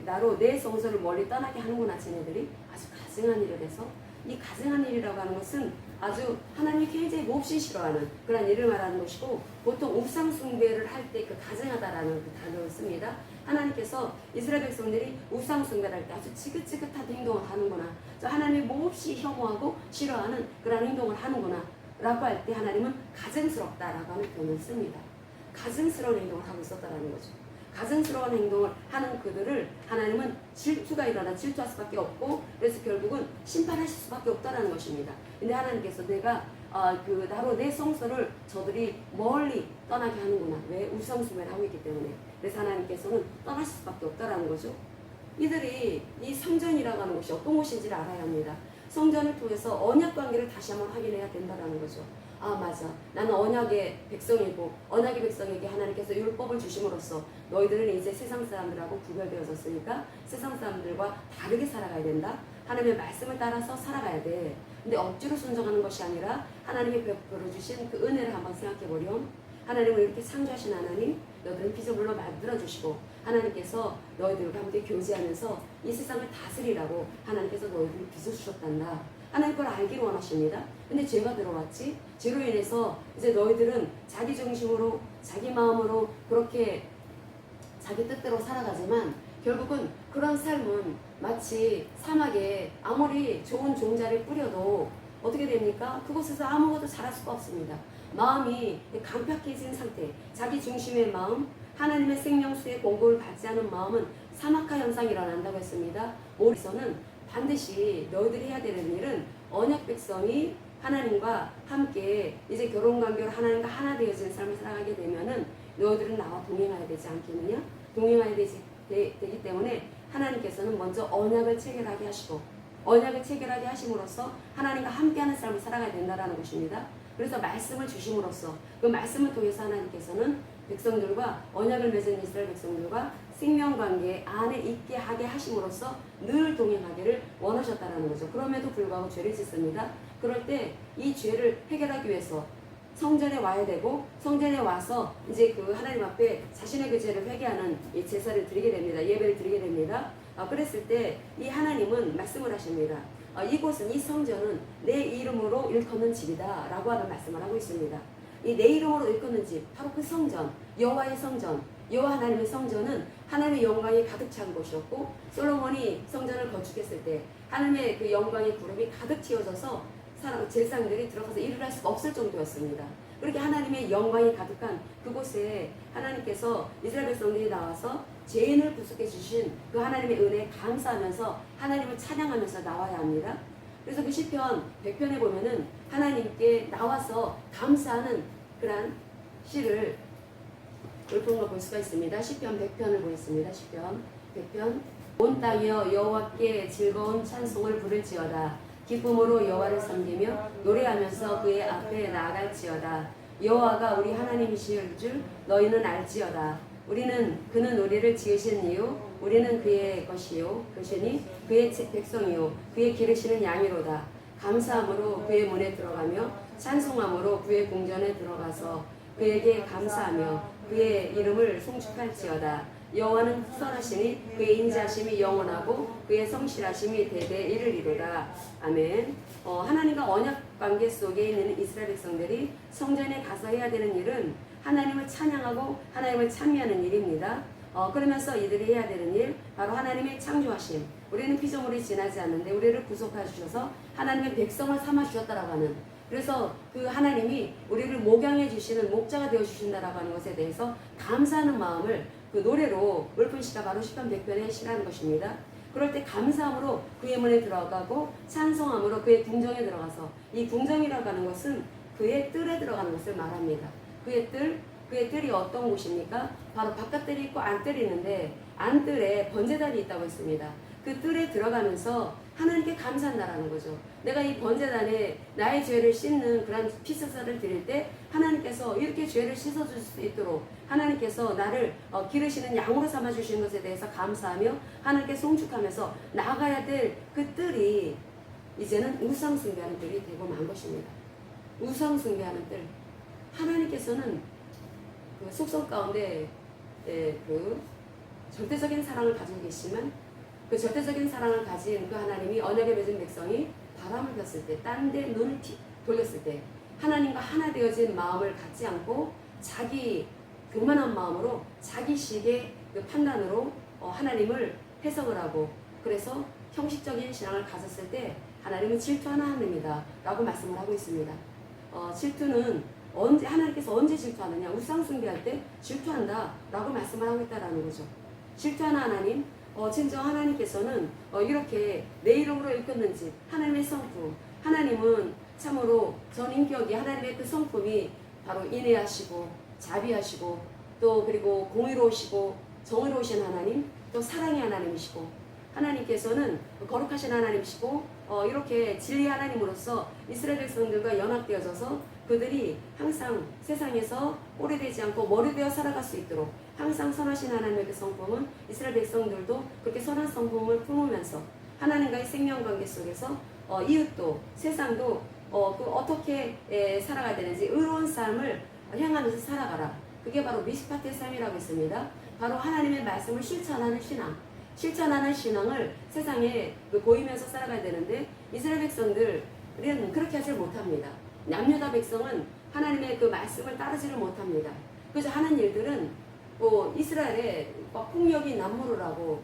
나로 내 성소를 멀리 떠나게 하는구나. 쟤네들이 아주 가증한 일을 해서, 이 가증한 일이라고 하는 것은 아주 하나님이 굉장히 몹시 싫어하는 그런 일을 말하는 것이고, 보통 우상 숭배를 할 때 그 가증하다라는 그 단어를 씁니다. 하나님께서 이스라엘 백성들이 우상 숭배를 할 때 아주 지긋지긋한 행동을 하는구나. 하나님이 몹시 혐오하고 싫어하는 그런 행동을 하는구나. 라고 할 때 하나님은 가증스럽다라고 하는 표현을 씁니다. 가증스러운 행동을 하고 있었다라는 거죠. 가증스러운 행동을 하는 그들을 하나님은 질투가 일어나 질투할 수밖에 없고, 그래서 결국은 심판하실 수밖에 없다라는 것입니다. 근데 하나님께서 내가 나로 내 성소를 저들이 멀리 떠나게 하는구나. 왜? 우상숭배를 하고 있기 때문에. 그래서 하나님께서는 떠나실 수밖에 없다라는 거죠. 이들이 이 성전이라고 하는 곳이 어떤 곳인지를 알아야 합니다. 성전을 통해서 언약 관계를 다시 한번 확인해야 된다는 거죠. 아, 맞아. 나는 언약의 백성이고 언약의 백성에게 하나님께서 율법을 주심으로써 너희들은 이제 세상 사람들하고 구별되어졌으니까 세상 사람들과 다르게 살아가야 된다. 하나님의 말씀을 따라서 살아가야 돼. 근데 억지로 순종하는 것이 아니라 하나님이 베풀어 주신 그 은혜를 한번 생각해 보렴. 하나님은 이렇게 창조하신 하나님, 너희들은 피조물로 만들어 주시고 하나님께서 너희들과 함께 교제하면서 이 세상을 다스리라고 하나님께서 너희들을 빚어주셨단다. 하나님 그걸 알기를 원하십니다. 근데 죄가 들어왔지. 죄로 인해서 이제 너희들은 자기 중심으로 자기 마음으로 그렇게 자기 뜻대로 살아가지만 결국은 그런 삶은 마치 사막에 아무리 좋은 종자를 뿌려도 어떻게 됩니까? 그곳에서 아무것도 자랄 수가 없습니다. 마음이 강팍해진 상태, 자기 중심의 마음, 하나님의 생명수의 공급을 받지 않은 마음은 사막화 현상이 일어난다고 했습니다. 우리서는 반드시 너희들이 해야 되는 일은 언약 백성이 하나님과 함께 이제 결혼관계로 하나님과 하나 되어진 삶을 살아가게 되면은 너희들은 나와 동행해야 되지 않겠느냐? 동행해야 되기 때문에 하나님께서는 먼저 언약을 체결하게 하시고 언약을 체결하게 하심으로써 하나님과 함께하는 삶을 살아가야 된다는 것입니다. 그래서 말씀을 주심으로써 그 말씀을 통해서 하나님께서는 백성들과 언약을 맺은 이스라엘 백성들과 생명관계 안에 있게 하게 하심으로써 늘 동행하기를 원하셨다는 거죠. 그럼에도 불구하고 죄를 짓습니다. 그럴 때 이 죄를 해결하기 위해서 성전에 와야 되고 성전에 와서 이제 그 하나님 앞에 자신의 그 죄를 회개하는 이 제사를 드리게 됩니다. 예배를 드리게 됩니다. 그랬을 때 이 하나님은 말씀을 하십니다. 이곳은 이 성전은 내 이름으로 일컫는 집이다 라고 하는 말씀을 하고 있습니다. 이 내 이름으로 일컫는 집, 바로 그 성전, 여호와의 성전, 여호와 하나님의 성전은 하나님의 영광이 가득 찬 곳이었고, 솔로몬이 성전을 건축했을 때 하나님의 그 영광의 구름이 가득 튀어져서 제사장들이 들어가서 일을 할 수가 없을 정도였습니다. 그렇게 하나님의 영광이 가득한 그곳에 하나님께서 이스라엘 백성들이 나와서 죄인을 구속해 주신 그 하나님의 은혜에 감사하면서 하나님을 찬양하면서 나와야 합니다. 그래서 그 시편 100편에 보면은 하나님께 나와서 감사하는 그런 시를 읊은 볼 수가 있습니다. 시편 100편을 보겠습니다. 시편 100편. 온 땅이여 여호와께 즐거운 찬송을 부를지어다. 기쁨으로 여호와를 섬기며 노래하면서 그의 앞에 나아갈지어다. 여호와가 우리 하나님이실 줄 너희는 알지어다. 그는 우리를 지으신 이유, 우리는 그의 것이니 그의 백성이요 그의 기르시는 양이로다. 감사함으로 그의 문에 들어가며 찬송함으로 그의 궁전에 들어가서 그에게 감사하며 그의 이름을 송축할지어다. 여호와는 선하시니 그의 인자하심이 영원하고 그의 성실하심이 대대 이르리로다. 아멘. 하나님과 언약 관계 속에 있는 이스라엘 백성들이 성전에 가서 해야 되는 일은 하나님을 찬양하고 하나님을 찬미하는 일입니다. 그러면서 이들이 해야 되는 일, 바로 하나님의 창조하심. 우리는 피조물이 지나지 않는데 우리를 구속해 주셔서 하나님의 백성을 삼아 주셨다라고 하는, 그래서 그 하나님이 우리를 목양해 주시는 목자가 되어 주신다라고 하는 것에 대해서 감사하는 마음을 그 노래로 읊은 시가 바로 시편 100편의 시라는 것입니다. 그럴 때 감사함으로 그의 문에 들어가고 찬송함으로 그의 궁정에 들어가서, 이 궁정이라고 하는 것은 그의 뜰에 들어가는 것을 말합니다. 그의 뜰이 어떤 곳입니까? 바로 바깥뜰이 있고 안뜰이 있는데 안뜰에 번제단이 있다고 했습니다. 그 뜰에 들어가면서 하나님께 감사한다라는 거죠. 내가 이 번제단에 나의 죄를 씻는 그런 피스사를 드릴 때 하나님께서 이렇게 죄를 씻어줄 수 있도록 하나님께서 나를 기르시는 양으로 삼아주시는 것에 대해서 감사하며 하나님께 송축하면서 나아가야 될 그 뜰이 이제는 우상 숭배하는 뜰이 되고 만 것입니다. 우상 숭배하는 뜰. 하나님께서는 그 속성 가운데 그 절대적인 사랑을 가지고 계시지만 그 절대적인 사랑을 가진 그 하나님이 언약에 맺은 백성이 바람을 폈을 때, 딴 데 눈을 돌렸을 때 하나님과 하나 되어진 마음을 갖지 않고 자기 교만한 마음으로 자기식의 그 판단으로 하나님을 해석을 하고, 그래서 형식적인 신앙을 가졌을 때 하나님은 질투하는 하나님이다 라고 말씀을 하고 있습니다. 질투는 언제 하나님께서 언제 질투하느냐? 우상 숭배할 때 질투한다라고 말씀을 하고 있다라는 거죠. 질투하는 하나님, 진정 하나님께서는 이렇게 내 이름으로 일컫는 집, 하나님의 성품, 하나님은 참으로 전인격이 하나님의 그 성품이 바로 인애하시고 자비하시고 또 그리고 공의로우시고 정의로우신 하나님, 또 사랑의 하나님이시고 하나님께서는 거룩하신 하나님이시고 이렇게 진리 하나님으로서 이스라엘 백성들과 연합되어져서 그들이 항상 세상에서 오래되지 않고 머리되어 살아갈 수 있도록 항상 선하신 하나님의 그 성품은 이스라엘 백성들도 그렇게 선한 성품을 품으면서 하나님과의 생명관계 속에서 이웃도 세상도 어떻게 살아가야 되는지 의로운 삶을 향하면서 살아가라. 그게 바로 미시파트의 삶이라고 있습니다. 바로 하나님의 말씀을 실천하는 신앙. 실천하는 신앙을 세상에 보이면서 살아가야 되는데 이스라엘 백성들은 그렇게 하지 못합니다. 남유다 백성은 하나님의 그 말씀을 따르지를 못합니다. 그래서 하는 일들은 이스라엘에 폭력이 난무를 하고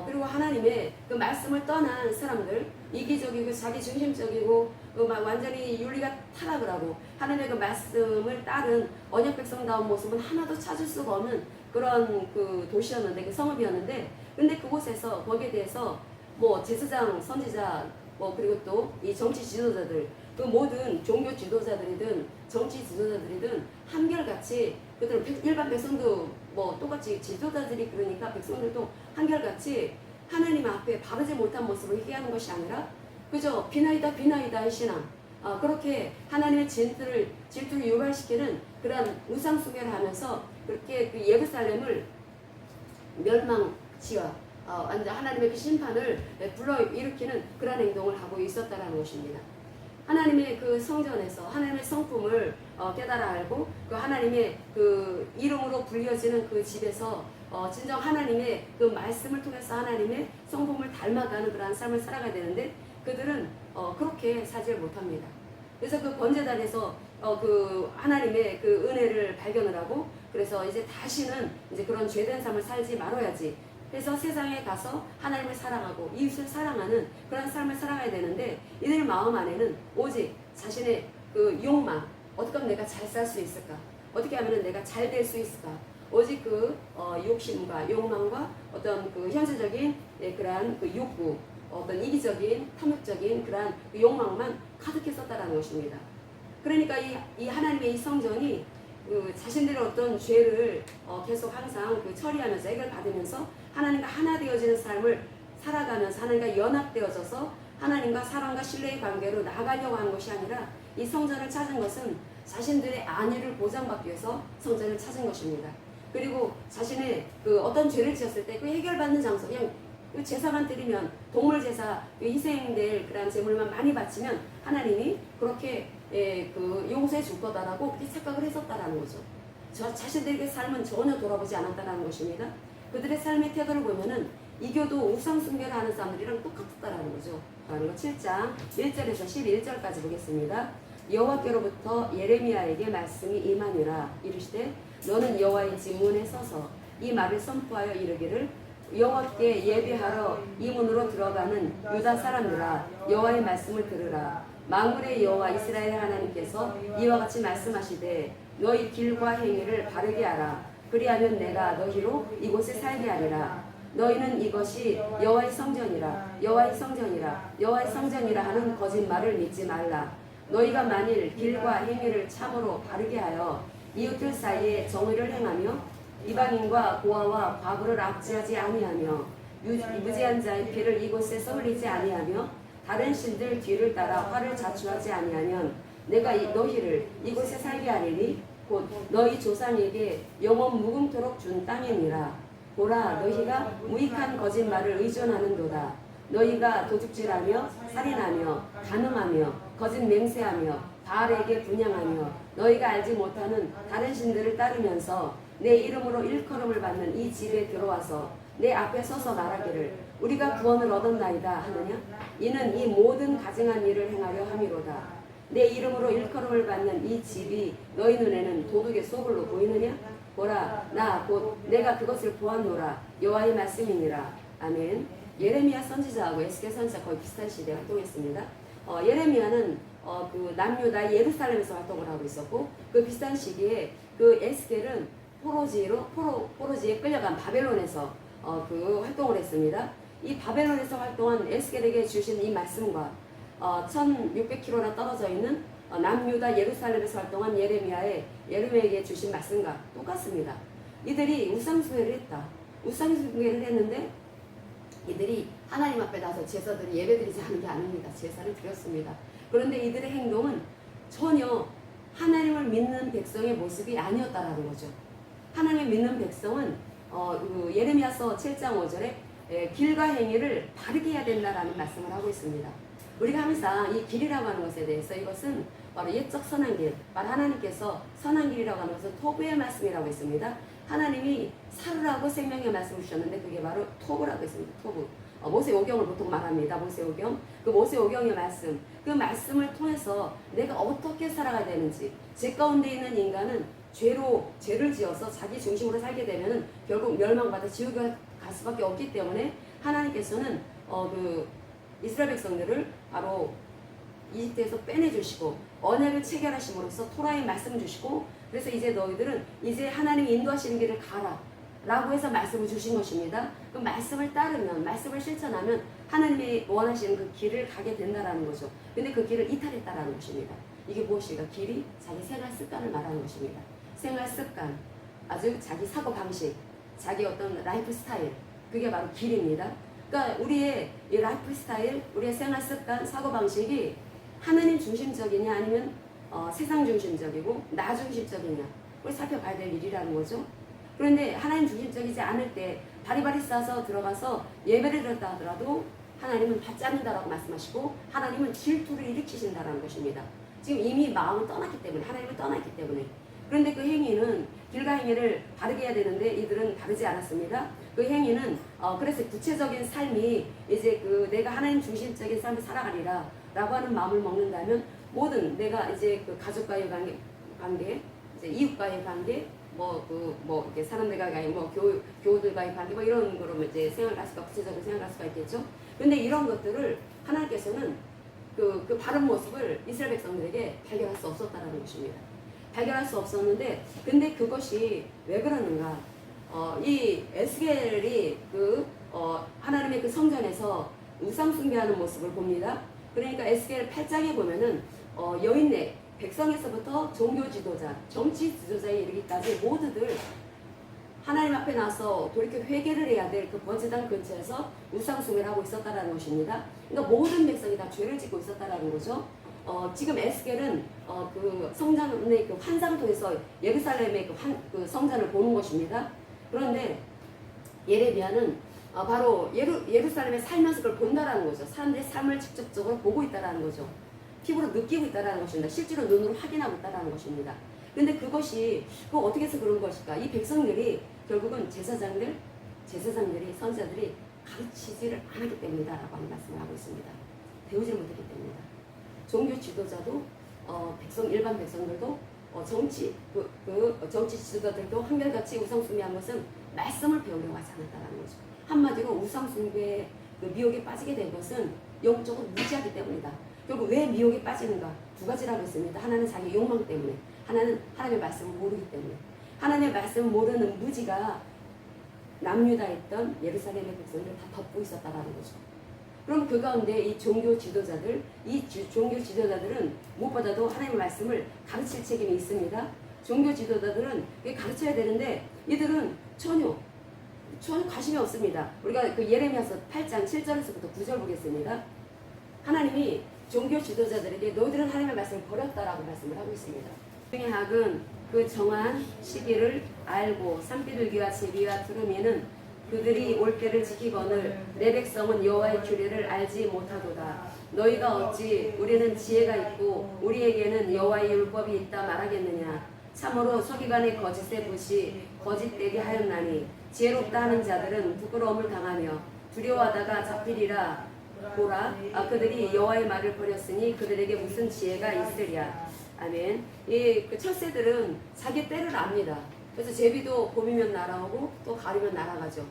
그리고 하나님의 그 말씀을 떠난 사람들, 이기적이고 자기 중심적이고 완전히 윤리가 타락을 하고 하나님의 그 말씀을 따른 언약 백성다운 모습은 하나도 찾을 수가 없는 그런 그 도시였는데, 그 성읍이었는데, 근데 그곳에서 거기에 대해서 제사장, 선지자, 그리고 또 이 정치 지도자들, 그 모든 종교 지도자들이든 정치 지도자들이든 한결같이 그들은 일반 백성도 똑같이 지도자들이 그러니까 백성들도 한결같이 하나님 앞에 바르지 못한 모습을 회개하는 것이 아니라 그저 비나이다 비나이다 의 신앙, 그렇게 하나님의 질투를 유발시키는 그런 우상 숭배를 하면서 그렇게 그 예루살렘을 멸망시와 완전 하나님의 그 심판을 불러일으키는 그런 행동을 하고 있었다라는 것입니다. 하나님의 그 성전에서 하나님의 성품을 깨달아 알고 그 하나님의 그 이름으로 불려지는 그 집에서 진정 하나님의 그 말씀을 통해서 하나님의 성품을 닮아가는 그러한 삶을 살아가야 되는데 그들은 그렇게 살지 못합니다. 그래서 그 번제단에서 그 하나님의 그 은혜를 발견을 하고 그래서 이제 다시는 이제 그런 죄된 삶을 살지 말아야지. 그래서 세상에 가서 하나님을 사랑하고 이웃을 사랑하는 그런 삶을 살아가야 되는데 이들 마음 안에는 오직 자신의 그 욕망, 어떻게 하면 내가 잘 살 수 있을까? 어떻게 하면 내가 잘 될 수 있을까? 오직 그 욕심과 욕망과 어떤 그 현세적인 그러한 그 욕구, 어떤 이기적인 탐욕적인 그러한 그 욕망만 가득했었다라는 것입니다. 그러니까 이 하나님의 이 성전이 그 자신들의 어떤 죄를 계속 항상 그 처리하면서 해결받으면서 하나님과 하나 되어지는 삶을 살아가면서 하나님과 연합되어져서 하나님과 사랑과 신뢰의 관계로 나아가려고 하는 것이 아니라 이 성전을 찾은 것은 자신들의 안위를 보장받기 위해서 성전을 찾은 것입니다. 그리고 자신의 그 어떤 죄를 지었을 때 그 해결받는 장소, 그냥 제사만 드리면 동물 제사 희생될 그런 제물만 많이 바치면 하나님이 그렇게 그 용서해 줄 거다라고 그렇게 착각을 했었다라는 거죠. 자신들에게 삶은 전혀 돌아보지 않았다라는 것입니다. 그들의 삶의 태도를 보면은 이교도 우상 숭배를 하는 사람들이랑 똑같았다라는 거죠. 7장 1절에서 11절까지 보겠습니다. 여호와께로부터 예레미야에게 말씀이 임하니라. 이르시되 너는 여호와의 집 문에 서서 이 말을 선포하여 이르기를 여호와께 예배하러 이 문으로 들어가는 유다 사람들아 여호와의 말씀을 들으라. 만군의 여호와 이스라엘 하나님께서 이와 같이 말씀하시되 너희 길과 행위를 바르게 하라. 그리하면 내가 너희로 이곳에 살게 하리라. 너희는 이것이 여호와의 성전이라 여호와의 성전이라 여호와의 성전이라 하는 거짓말을 믿지 말라. 너희가 만일 길과 행위를 참으로 바르게 하여 이웃들 사이에 정의를 행하며 이방인과 고아와 과부를 압제하지 아니하며 무죄한 자의 피를 이곳에서 흘리지 아니하며 다른 신들 뒤를 따라 화를 자초하지 아니하면 내가 너희를 이곳에 살게 하리니 곧 너희 조상에게 영원 무궁토록 준 땅이니라. 보라 너희가 무익한 거짓말을 의존하는도다. 너희가 도둑질하며 살인하며 간음하며 거짓 맹세하며 바알에게 분향하며 너희가 알지 못하는 다른 신들을 따르면서 내 이름으로 일컬음을 받는 이 집에 들어와서 내 앞에 서서 말하기를 우리가 구원을 얻었나이다 하느냐? 이는 이 모든 가증한 일을 행하려 함이로다. 내 이름으로 일컬음을 받는 이 집이 너희 눈에는 도둑의 소굴로 보이느냐? 보라 나 곧 내가 그것을 보았노라. 여호와의 말씀이니라. 아멘. 예레미야 선지자하고 에스겔 선지자 거의 비슷한 시대에 활동했습니다. 예레미야는 그 남유다 예루살렘에서 활동을 하고 있었고 그 비슷한 시기에 그 에스겔은 포로지에 끌려간 바벨론에서 그 활동을 했습니다. 이 바벨론에서 활동한 에스겔에게 주신 이 말씀과 1600km나 떨어져 있는 남유다 예루살렘에서 활동한 예레미야에게 주신 말씀과 똑같습니다. 이들이 우상숭배를 했다. 우상숭배를 했는데 이들이 하나님 앞에 나서 제사들을 예배드리지 않은 게 아닙니다. 제사를 드렸습니다. 그런데 이들의 행동은 전혀 하나님을 믿는 백성의 모습이 아니었다라는 거죠. 하나님을 믿는 백성은 그 예레미야서 7장 5절에 길과 행위를 바르게 해야 된다라는 말씀을 하고 있습니다. 우리가 항상 이 길이라고 하는 것에 대해서 이것은 바로 옛적 선한 길, 바로 하나님께서 선한 길이라고 하는 것은 토부의 말씀이라고 했습니다. 하나님이 살으라고 생명의 말씀을 주셨는데 그게 바로 토부라고 했습니다. 토부. 모세오경을 보통 말합니다. 모세오경. 그 모세오경의 말씀, 그 말씀을 통해서 내가 어떻게 살아가야 되는지, 제 가운데 있는 인간은 죄를 지어서 자기 중심으로 살게 되면은 결국 멸망받아 지옥에 갈 수밖에 없기 때문에 하나님께서는 그 이스라엘 백성들을 바로 이집트에서 빼내주시고 언약을 체결하심으로써 토라의 말씀 주시고 그래서 이제 너희들은 이제 하나님이 인도하시는 길을 가라 라고 해서 말씀을 주신 것입니다. 그 말씀을 따르면 말씀을 실천하면 하나님이 원하시는 그 길을 가게 된다라는 거죠. 근데 그 길을 이탈했다라는 것입니다. 이게 무엇일까? 길이 자기 생활 습관을 말하는 것입니다. 생활 습관, 아주 자기 사고 방식, 자기 어떤 라이프 스타일, 그게 바로 길입니다. 그러니까 우리의 이 라이프 스타일, 우리의 생활 습관, 사고 방식이 하나님 중심적이냐 아니면 세상 중심적이고 나 중심적이냐 그걸 살펴봐야 될 일이라는 거죠. 그런데 하나님 중심적이지 않을 때 바리바리 싸서 들어가서 예배를 드렸다 하더라도 하나님은 받지 않는다라고 말씀하시고 하나님은 질투를 일으키신다라는 것입니다. 지금 이미 마음을 떠났기 때문에 하나님을 떠났기 때문에 그런데 그 행위는 길과 행위를 바르게 해야 되는데 이들은 바르지 않았습니다. 그 행위는 그래서 구체적인 삶이 이제 그 내가 하나님 중심적인 삶을 살아가리라 라고 하는 마음을 먹는다면 모든 내가 이제 그 가족과의 관계 이제 이웃과의 관계 이렇게 사람들과의 교우들과의 관계 이런 거로 이제 생각할 수가 구체적으로 생각할 수가 있겠죠. 근데 이런 것들을 하나님께서는 그 바른 모습을 이스라엘 백성들에게 발견할 수 없었다는 것입니다. 발견할 수 없었는데 근데 그것이 왜 그러는가? 이 에스겔이 하나님의 그 성전에서 우상 숭배하는 모습을 봅니다. 그러니까 에스겔 8장에 보면은 여인네 백성에서부터 종교 지도자, 정치 지도자에 이르기까지 모두들 하나님 앞에 나서 돌이켜 회개를 해야 될 그 번제단 근처에서 우상 숭배를 하고 있었다라는 것입니다. 그러니까 모든 백성이 다 죄를 짓고 있었다라는 거죠. 지금 에스겔은 그 성전의 그 환상을 통해서 예루살렘의 그 성전을 보는 것입니다. 그런데 예레미야는 바로 예루살렘에 살면서 그걸 본다라는 거죠. 사람들의 삶을 직접적으로 보고 있다라는 거죠. 피부로 느끼고 있다라는 것입니다. 실제로 눈으로 확인하고 있다라는 것입니다. 근데 그것이 어떻게 해서 그런 것일까? 이 백성들이 결국은 제사장들이 선지자들이 가르치지를 안 하기 때문이다라고 하는 말씀을 하고 있습니다. 배우지를 못했기 때문이다. 종교 지도자도 일반 백성들도 정치 지도자들도 한결같이 우상숭배한 것은 말씀을 배우려고 하지 않았다는 거죠. 한마디로 우상숭배의 그 미혹에 빠지게 된 것은 영적으로 무지하기 때문이다. 결국 왜 미혹에 빠지는가? 두 가지라고 했습니다. 하나는 자기 욕망 때문에, 하나는 하나님의 말씀을 모르기 때문에. 하나님의 말씀을 모르는 무지가 남유다에 있던 예루살렘의 백성들을 다 덮고 있었다라는 거죠. 그럼 그 가운데 이 종교 지도자들은 무엇보다도 하나님의 말씀을 가르칠 책임이 있습니다. 종교 지도자들은 가르쳐야 되는데 이들은 전혀 관심이 없습니다. 우리가 그 예레미야서 8장 7절에서부터 9절 보겠습니다. 하나님이 종교 지도자들에게 너희들은 하나님의 말씀을 버렸다라고 말씀을 하고 있습니다. 중의 학은 그 정한 시기를 알고 산비둘기와 제비와 두루미는 그들이 올 때를 지키거늘 내 백성은 여호와의 규례를 알지 못하도다. 너희가 어찌 우리는 지혜가 있고 우리에게는 여호와의 율법이 있다 말하겠느냐. 참으로 서기관의 거짓의 붓이 거짓되게 하였나니 지혜롭다 하는 자들은 부끄러움을 당하며 두려워하다가 잡히리라. 보라, 그들이 여호와의 말을 버렸으니 그들에게 무슨 지혜가 있으랴. 아멘. 그 철새들은 자기 때를 압니다. 그래서 제비도 봄이면 날아오고 또 가을이면 날아가죠.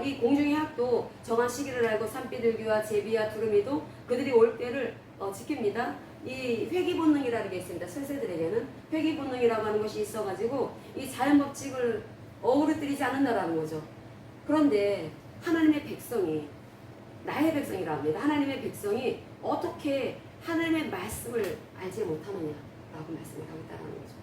이 공중의 학도 정한 시기를 알고 산비둘기와 제비와 두루미도 그들이 올 때를 지킵니다. 이 회귀 본능이라는 게 있습니다. 설세들에게는 회귀 본능이라고 하는 것이 있어가지고 이 자연 법칙을 어그러뜨리지 않는다라는 거죠. 그런데 하나님의 백성이 나의 백성이라 합니다. 하나님의 백성이 어떻게 하나님의 말씀을 알지 못하느냐라고 말씀을 하고 있다는 거죠.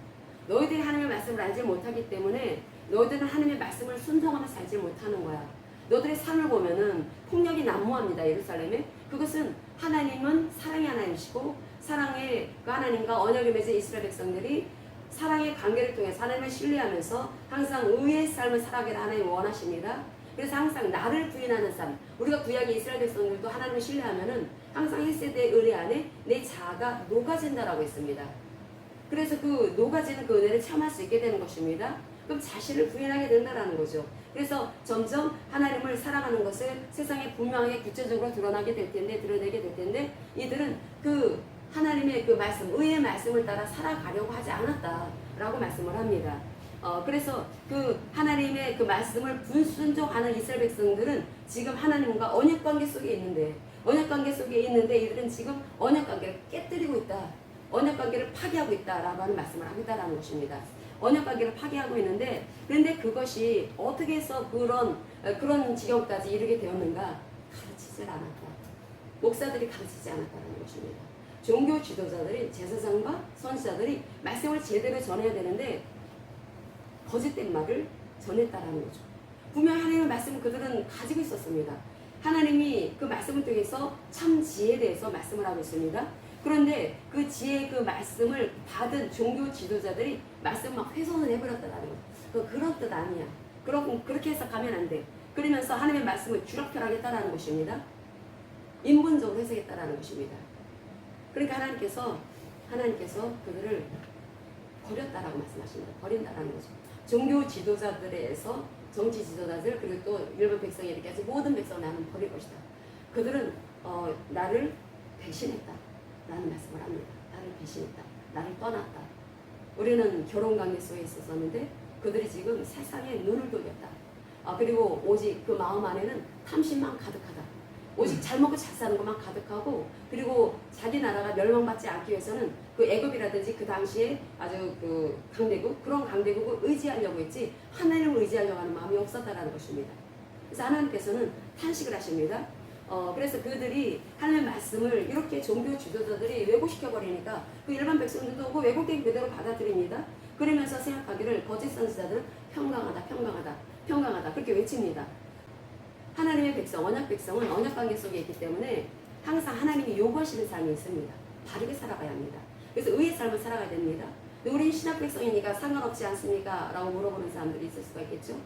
너희들이 하나님의 말씀을 알지 못하기 때문에 너희들은 하나님의 말씀을 순종하면서 알지 못하는 거야. 너희들의 삶을 보면은 폭력이 난무합니다. 예루살렘에. 그것은 하나님은 사랑의 하나님이시고 사랑의 그 하나님과 언약을 맺은 이스라엘 백성들이 사랑의 관계를 통해서 하나님을 신뢰하면서 항상 의의 삶을 살아가기를 하나님이 원하십니다. 그래서 항상 나를 부인하는 삶, 우리가 구약의 이스라엘 백성들도 하나님을 신뢰하면은 항상 헬세대의 은혜 안에 내 자아가 녹아진다라고 했습니다. 그래서 그 녹아지는 그 은혜를 체험할 수 있게 되는 것입니다. 그럼 자신을 부인하게 된다라는 거죠. 그래서 점점 하나님을 사랑하는 것을 세상에 분명하게 구체적으로 드러내게 될 텐데 이들은 그 하나님의 그 말씀, 의의 말씀을 따라 살아가려고 하지 않았다라고 말씀을 합니다. 그래서 그 하나님의 그 말씀을 불순종하는 이스라엘 백성들은 지금 하나님과 언약 관계 속에 있는데 이들은 지금 언약 관계를 깨뜨리고 있다. 언약 관계를 파괴하고 있다라고 하는 말씀을 하겠다라는 것입니다. 언약 관계를 파괴하고 있는데 그런데 그것이 어떻게 해서 그런 지경까지 이르게 되었는가? 가르치지 않았다. 목사들이 가르치지 않았다는 것입니다. 종교 지도자들이 제사장과 선지자들이 말씀을 제대로 전해야 되는데 거짓된 말을 전했다라는 거죠. 분명 하나님의 말씀을 그들은 가지고 있었습니다. 하나님이 그 말씀을 통해서 참 지혜에 대해서 말씀을 하고 있습니다. 그런데 그 지혜의 그 말씀을 받은 종교 지도자들이 말씀을 막 훼손을 해버렸다라는 거죠. 그런 뜻 아니야. 그렇게 해석하면 안 돼. 그러면서 하나님의 말씀을 주락펴락했다라는 것입니다. 인본적으로 해석했다라는 것입니다. 그러니까 하나님께서 그들을 버렸다라고 말씀하십니다. 버린다라는 거죠. 종교 지도자들에서 정치 지도자들 그리고 또 일반 백성이 이렇게 해서 모든 백성을 나는 버릴 것이다. 그들은 나를 배신했다 라는 말씀을 합니다. 나를 배신했다. 나를 떠났다. 우리는 결혼관계 속에 있었는데 그들이 지금 세상에 눈을 돌렸다. 그리고 오직 그 마음 안에는 탐심만 가득하다. 오직 잘 먹고 잘 사는 것만 가득하고 그리고 자기 나라가 멸망받지 않기 위해서는 그 애굽이라든지 그 당시에 아주 그 강대국 그런 강대국을 의지하려고 했지 하나님을 의지하려고 하는 마음이 없었다라는 것입니다. 그래서 하나님께서는 탄식을 하십니다. 그래서 그들이 하나님의 말씀을 이렇게 종교 지도자들이 왜곡시켜 버리니까 그 일반 백성들도 그 왜곡된 그대로 받아들입니다. 그러면서 생각하기를 거짓 선지자들은 평강하다 그렇게 외칩니다. 하나님의 백성, 언약 백성은 언약 관계 속에 있기 때문에 항상 하나님이 요구하시는 삶이 있습니다. 바르게 살아가야 합니다. 그래서 의의 삶을 살아가야 됩니다. 우리 신학 백성이니까 상관없지 않습니까? 라고 물어보는 사람들이 있을 수가 있겠죠.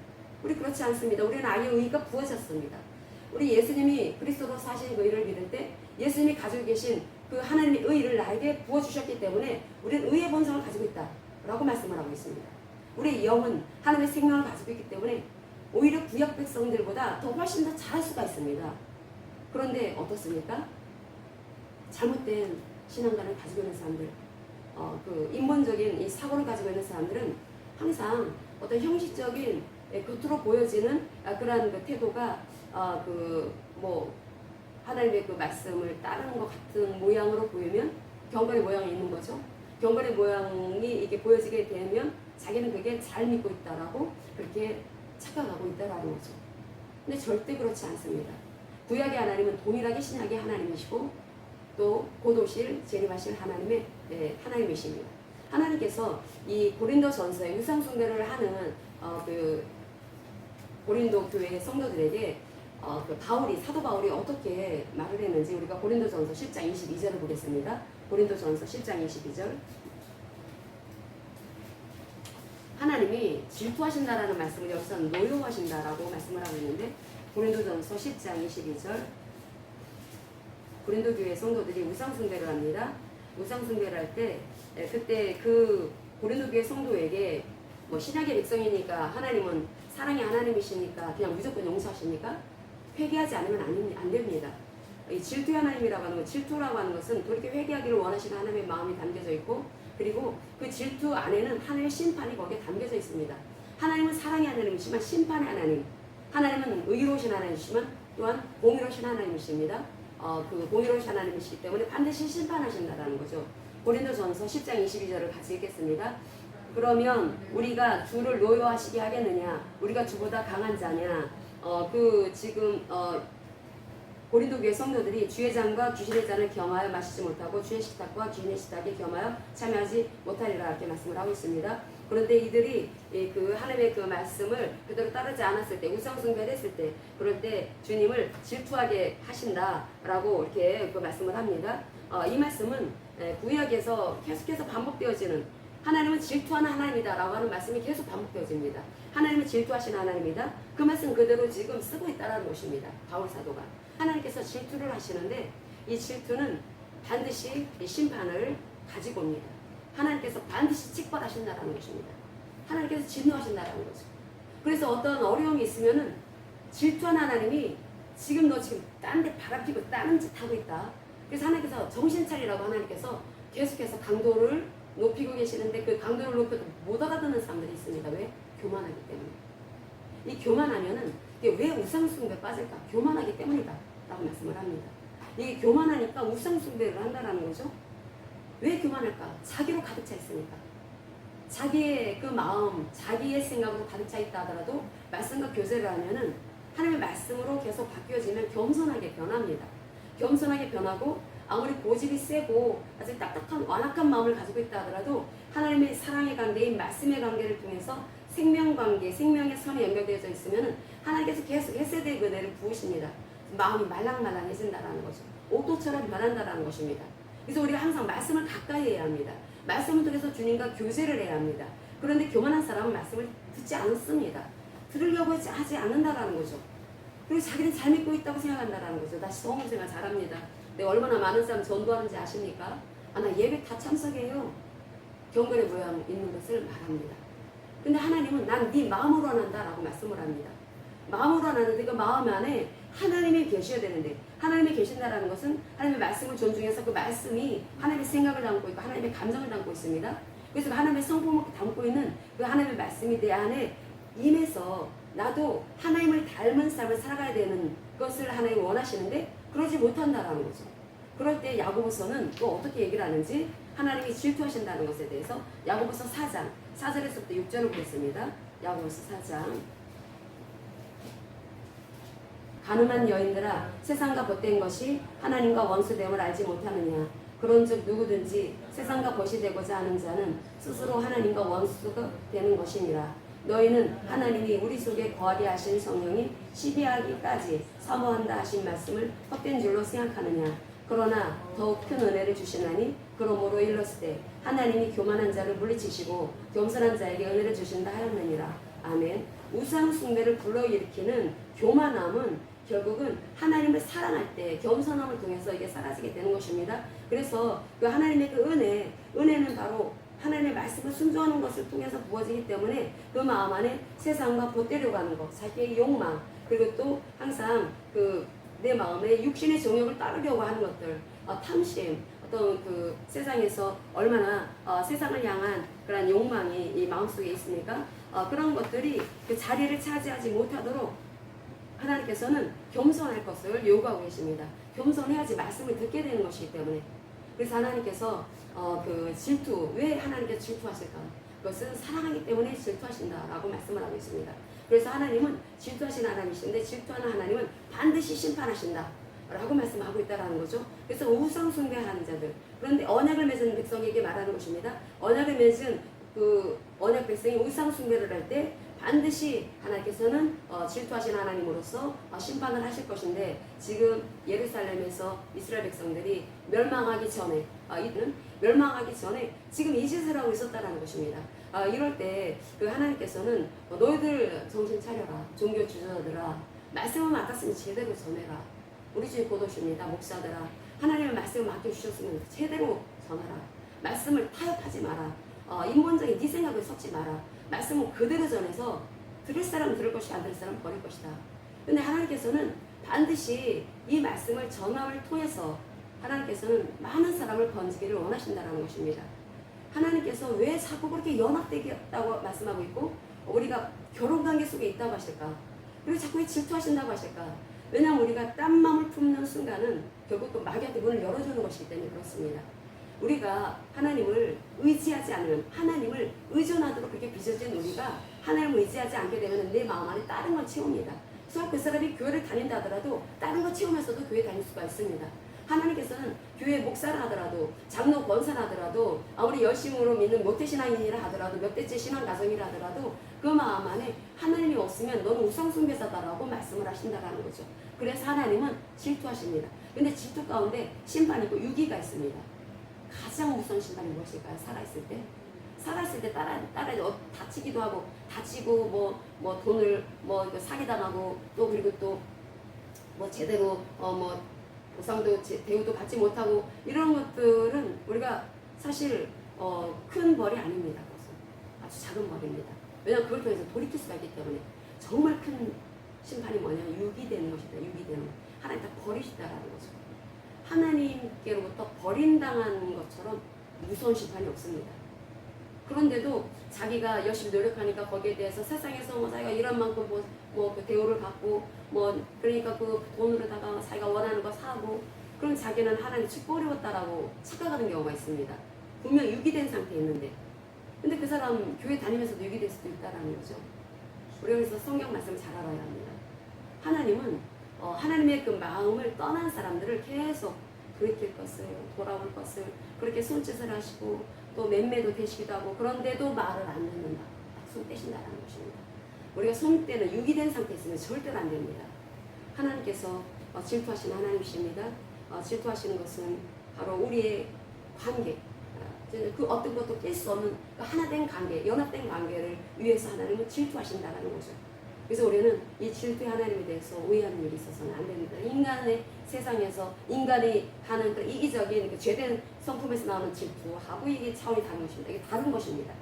우리 그렇지 않습니다. 우리는 아예 의가 부어졌습니다. 우리 예수님이 그리스도로 사신 그 의를 믿을 때 예수님이 가지고 계신 그 하나님의 의를 나에게 부어주셨기 때문에 우리는 의의 본성을 가지고 있다 라고 말씀을 하고 있습니다. 우리의 영은 하나님의 생명을 가지고 있기 때문에 오히려 구약 백성들보다 더 훨씬 더 잘할 수가 있습니다. 그런데 어떻습니까? 잘못된 신앙관을 가지고 있는 사람들, 그 인본적인 이 사고를 가지고 있는 사람들은 항상 어떤 형식적인 겉으로 보여지는 그러한 그 태도가 하나님의 그 말씀을 따르는 것 같은 모양으로 보이면 경건의 모양이 있는 거죠. 경건의 모양이 이게 보여지게 되면 자기는 그게 잘 믿고 있다라고 그렇게 착각하고 있다라는 거죠. 근데 절대 그렇지 않습니다. 구약의 하나님은 동일하게 신약의 하나님이시고 또 곧 오실 재림하실 하나님의 하나님이십니다. 하나님께서 이 고린도 전서에 우상 숭배를 하는 그 고린도 교회의 성도들에게 사도 바울이 어떻게 말을 했는지 우리가 고린도 전서 10장 22절을 보겠습니다. 고린도 전서 10장 22절. 하나님이 질투하신다라는 말씀을 여기서는 노여워하신다라고 말씀을 하고 있는데 고린도전서 10장 22절 고린도 교회 성도들이 우상 숭배를 합니다. 우상 숭배를 할 때 그때 그 고린도 교회 성도에게 신약의 백성이니까 하나님은 사랑의 하나님이시니까 그냥 무조건 용서하십니까? 회개하지 않으면 안 됩니다. 이 질투의 하나님이라고 하는 것, 질투라고 하는 것은 그렇게 회개하기를 원하시는 하나님의 마음이 담겨져 있고 그리고 그 질투 안에는 하나님의 심판이 거기에 담겨져 있습니다. 하나님은 사랑의 하나님이시지만 심판의 하나님, 하나님은 의로우신 하나님이시지만 또한 공의로우신 하나님이십니다. 그 공의로우신 하나님이시기 때문에 반드시 심판하신다라는 거죠. 고린도전서 10장 22절을 같이 읽겠습니다. 그러면 우리가 주를 노여하시게 하겠느냐? 우리가 주보다 강한 자냐? 고린도 교회 성도들이 주의 잔과 귀신의 잔을 겸하여 마시지 못하고 주의 식탁과 귀신의 식탁에 겸하여 참여하지 못하리라 이렇게 말씀을 하고 있습니다. 그런데 이들이 그 하나님의 그 말씀을 그대로 따르지 않았을 때, 우상숭배를 했을 때, 그럴 때 주님을 질투하게 하신다라고 이렇게 그 말씀을 합니다. 이 말씀은 구약에서 계속해서 반복되어지는, 하나님은 질투하는 하나님이다라고 하는 말씀이 계속 반복되어집니다. 하나님은 질투하시는 하나님이다. 그 말씀 그대로 지금 쓰고 있다는 것입니다. 바울 사도가. 하나님께서 질투를 하시는데 이 질투는 반드시 이 심판을 가지고 옵니다. 하나님께서 반드시 칙벌하신다는 것입니다. 하나님께서 진노하신다는 거죠. 그래서 어떤 어려움이 있으면은 질투하는 하나님이 지금 너 지금 딴 데 바람피고 다른 짓 하고 있다. 그래서 하나님께서 정신 차리라고 하나님께서 계속해서 강도를 높이고 계시는데 그 강도를 높여도 못 알아듣는 사람들이 있습니다. 왜? 교만하기 때문에. 이 교만하면은 이게 왜 우상숭배에 빠질까? 교만하기 때문이다 라고 말씀을 합니다. 이게 교만하니까 우상숭배를 한다라는 거죠. 왜 교만할까? 자기로 가득 차 있으니까. 자기의 그 마음, 자기의 생각으로 가득 차 있다 하더라도 말씀과 교제를 하면은 하나님의 말씀으로 계속 바뀌어지면 겸손하게 변합니다. 겸손하게 변하고 아무리 고집이 세고 아주 딱딱한 완악한 마음을 가지고 있다 하더라도 하나님의 사랑의 관계인 말씀의 관계를 통해서 생명관계, 생명의 선이 연결되어져 있으면 하나님께서 계속 헤세드의 은혜를 부으십니다. 마음이 말랑말랑해진다는 거죠. 옥토처럼 변한다는 것입니다. 그래서 우리가 항상 말씀을 가까이 해야 합니다. 말씀을 통해서 주님과 교제를 해야 합니다. 그런데 교만한 사람은 말씀을 듣지 않습니다. 들으려고 하지 않는다는 거죠. 그리고 자기는 잘 믿고 있다고 생각한다는 거죠. 나 성공생활 잘합니다. 내가 얼마나 많은 사람 전도하는지 아십니까? 나 예배 다 참석해요. 경건의 모양 있는 것을 말합니다. 근데 하나님은 난 네 마음으로 안 한다라고 말씀을 합니다. 마음으로 안 하는데 그 마음 안에 하나님이 계셔야 되는데, 하나님이 계신다라는 것은 하나님의 말씀을 존중해서 그 말씀이 하나님의 생각을 담고 있고 하나님의 감정을 담고 있습니다. 그래서 하나님의 성품을 담고 있는 그 하나님의 말씀이 내 안에 임해서 나도 하나님을 닮은 삶을 살아가야 되는 것을 하나님이 원하시는데 그러지 못한다라는 거죠. 그럴 때 야고보서는 또 어떻게 얘기를 하는지, 하나님이 질투하신다는 것에 대해서 야고보서 4장 4절에서부터 6절을 보겠습니다. 야고보서 4장. 가늠한 여인들아, 세상과 벗된 것이 하나님과 원수됨을 알지 못하느냐. 그런즉 누구든지 세상과 벗이 되고자 하는 자는 스스로 하나님과 원수가 되는 것이니라. 너희는 하나님이 우리 속에 거하게 하신 성령이 시비하기까지 사모한다 하신 말씀을 헛된 줄로 생각하느냐. 그러나 더욱 큰 은혜를 주시나니 그러므로 일렀을 하나님이 교만한 자를 물리치시고 겸손한 자에게 은혜를 주신다 하였느니라. 아멘. 우상 숭배를 불러일으키는 교만함은 결국은 하나님을 사랑할 때 겸손함을 통해서 이게 사라지게 되는 것입니다. 그래서 그 하나님의 그 은혜는 바로 하나님의 말씀을 순종하는 것을 통해서 부어지기 때문에 그 마음 안에 세상과 보태려고 하는 것, 자기의 욕망, 그리고 또 항상 내 마음에 육신의 정욕을 따르려고 하는 것들, 탐심, 어떤 그 세상에서 얼마나 세상을 향한 그런 욕망이 이 마음속에 있습니까? 그런 것들이 그 자리를 차지하지 못하도록 하나님께서는 겸손할 것을 요구하고 계십니다. 겸손해야지 말씀을 듣게 되는 것이기 때문에. 그래서 하나님께서 그 질투, 왜 하나님께서 질투하실까? 그것은 사랑하기 때문에 질투하신다라고 말씀을 하고 있습니다. 그래서 하나님은 질투하시는 하나님이신데 질투하는 하나님은 반드시 심판하신다 라고 말씀하고 있다는 거죠. 그래서 우상 숭배하는 자들, 그런데 언약을 맺은 백성에게 말하는 것입니다. 언약을 맺은 그 언약 백성이 우상 숭배를 할 때 반드시 하나님께서는 질투하시는 하나님으로서 심판을 하실 것인데, 지금 예루살렘에서 이스라엘 백성들이 멸망하기 전에 이들은 멸망하기 전에 지금 이 짓을 하고 있었다는 것입니다. 이럴 때 그 하나님께서는 너희들 정신 차려라, 종교 지도자들아, 말씀을 맡았으면 제대로 전해라. 우리 주의 고도십니다. 목사들아, 하나님의 말씀을 맡겨주셨으면 제대로 전하라. 말씀을 타협하지 마라. 인본적인 네 생각을 섞지 마라. 말씀은 그대로 전해서 들을 사람은 들을 것이고 안 들을 사람은 버릴 것이다. 근데 하나님께서는 반드시 이 말씀을 전함을 통해서 하나님께서는 많은 사람을 건지기를 원하신다는 것입니다. 하나님께서 왜 자꾸 그렇게 연합되겠다고 말씀하고 있고 우리가 결혼관계 속에 있다고 하실까? 그리고 자꾸 왜 질투하신다고 하실까? 왜냐하면 우리가 딴 마음을 품는 순간은 결국 또 마귀한테 문을 열어주는 것이기 때문에 그렇습니다. 우리가 하나님을 의지하지 않으면, 하나님을 의존하도록 그렇게 빚어진 우리가 하나님을 의지하지 않게 되면 내 마음 안에 다른 걸 채웁니다. 그래서 그 사람이 교회를 다닌다 하더라도 다른 거 채우면서도 교회 다닐 수가 있습니다. 하나님께서는 교회 목사를 하더라도, 장로 권사를 하더라도, 아무리 열심으로 믿는 모태신앙인이라 하더라도, 몇 대째 신앙 가정이라 하더라도 그 마음 안에 하나님이 없으면 너는 우상숭배자다라고 말씀을 하신다라는 거죠. 그래서 하나님은 질투하십니다. 근데 질투 가운데 심판이 있고 유기가 있습니다. 가장 무서운 심판이 무엇일까요? 살아있을 때? 살아있을 때 다치기도 하고, 다치고, 돈을, 사기당하고, 또, 그리고 또, 제대로, 보상도, 대우도 받지 못하고, 이런 것들은 우리가 사실, 큰 벌이 아닙니다. 그것은. 아주 작은 벌입니다. 왜냐하면 그걸 통해서 돌이킬 수가 있기 때문에. 정말 큰 심판이 뭐냐면, 유기되는 것이다. 유기되는 것. 하나님 다 버리시다라는 거죠. 하나님께로부터 버림당한 것처럼 무서운 심판이 없습니다. 그런데도 자기가 열심히 노력하니까 거기에 대해서 세상에서 자기가 이런 만큼 그 대우를 받고 그러니까 그 돈으로다가 자기가 원하는 거 사고, 그럼 자기는 하나님 축복 어려웠다라고 착각하는 경우가 있습니다. 분명 유기된 상태에 있는데, 근데 그 사람 교회 다니면서도 유기될 수도 있다라는 거죠. 우리가 그래서 성경 말씀을 잘 알아야 합니다. 하나님은 하나님의 그 마음을 떠난 사람들을 계속 돌이킬 것을, 돌아올 것을 그렇게 손짓을 하시고 또 맴매도 되시기도 하고, 그런데도 말을 안 듣는다. 손 떼신다라는 것입니다. 우리가 손 떼는 유기된 상태에 있으면 절대로 안 됩니다. 하나님께서 질투하시는 하나님이십니다. 질투하시는 것은 바로 우리의 관계, 그 어떤 것도 깰 수 없는 그 하나된 관계, 연합된 관계를 위해서 하나님은 질투하신다라는 거죠. 그래서 우리는 이 질투의 하나님에 대해서 오해하는 일이 있어서는 안 됩니다. 인간의 세상에서 인간이 하는 그 이기적인 그 죄된 성품에서 나오는 질투하고 이게 차원이 다른 것입니다. 이게 다른 것입니다.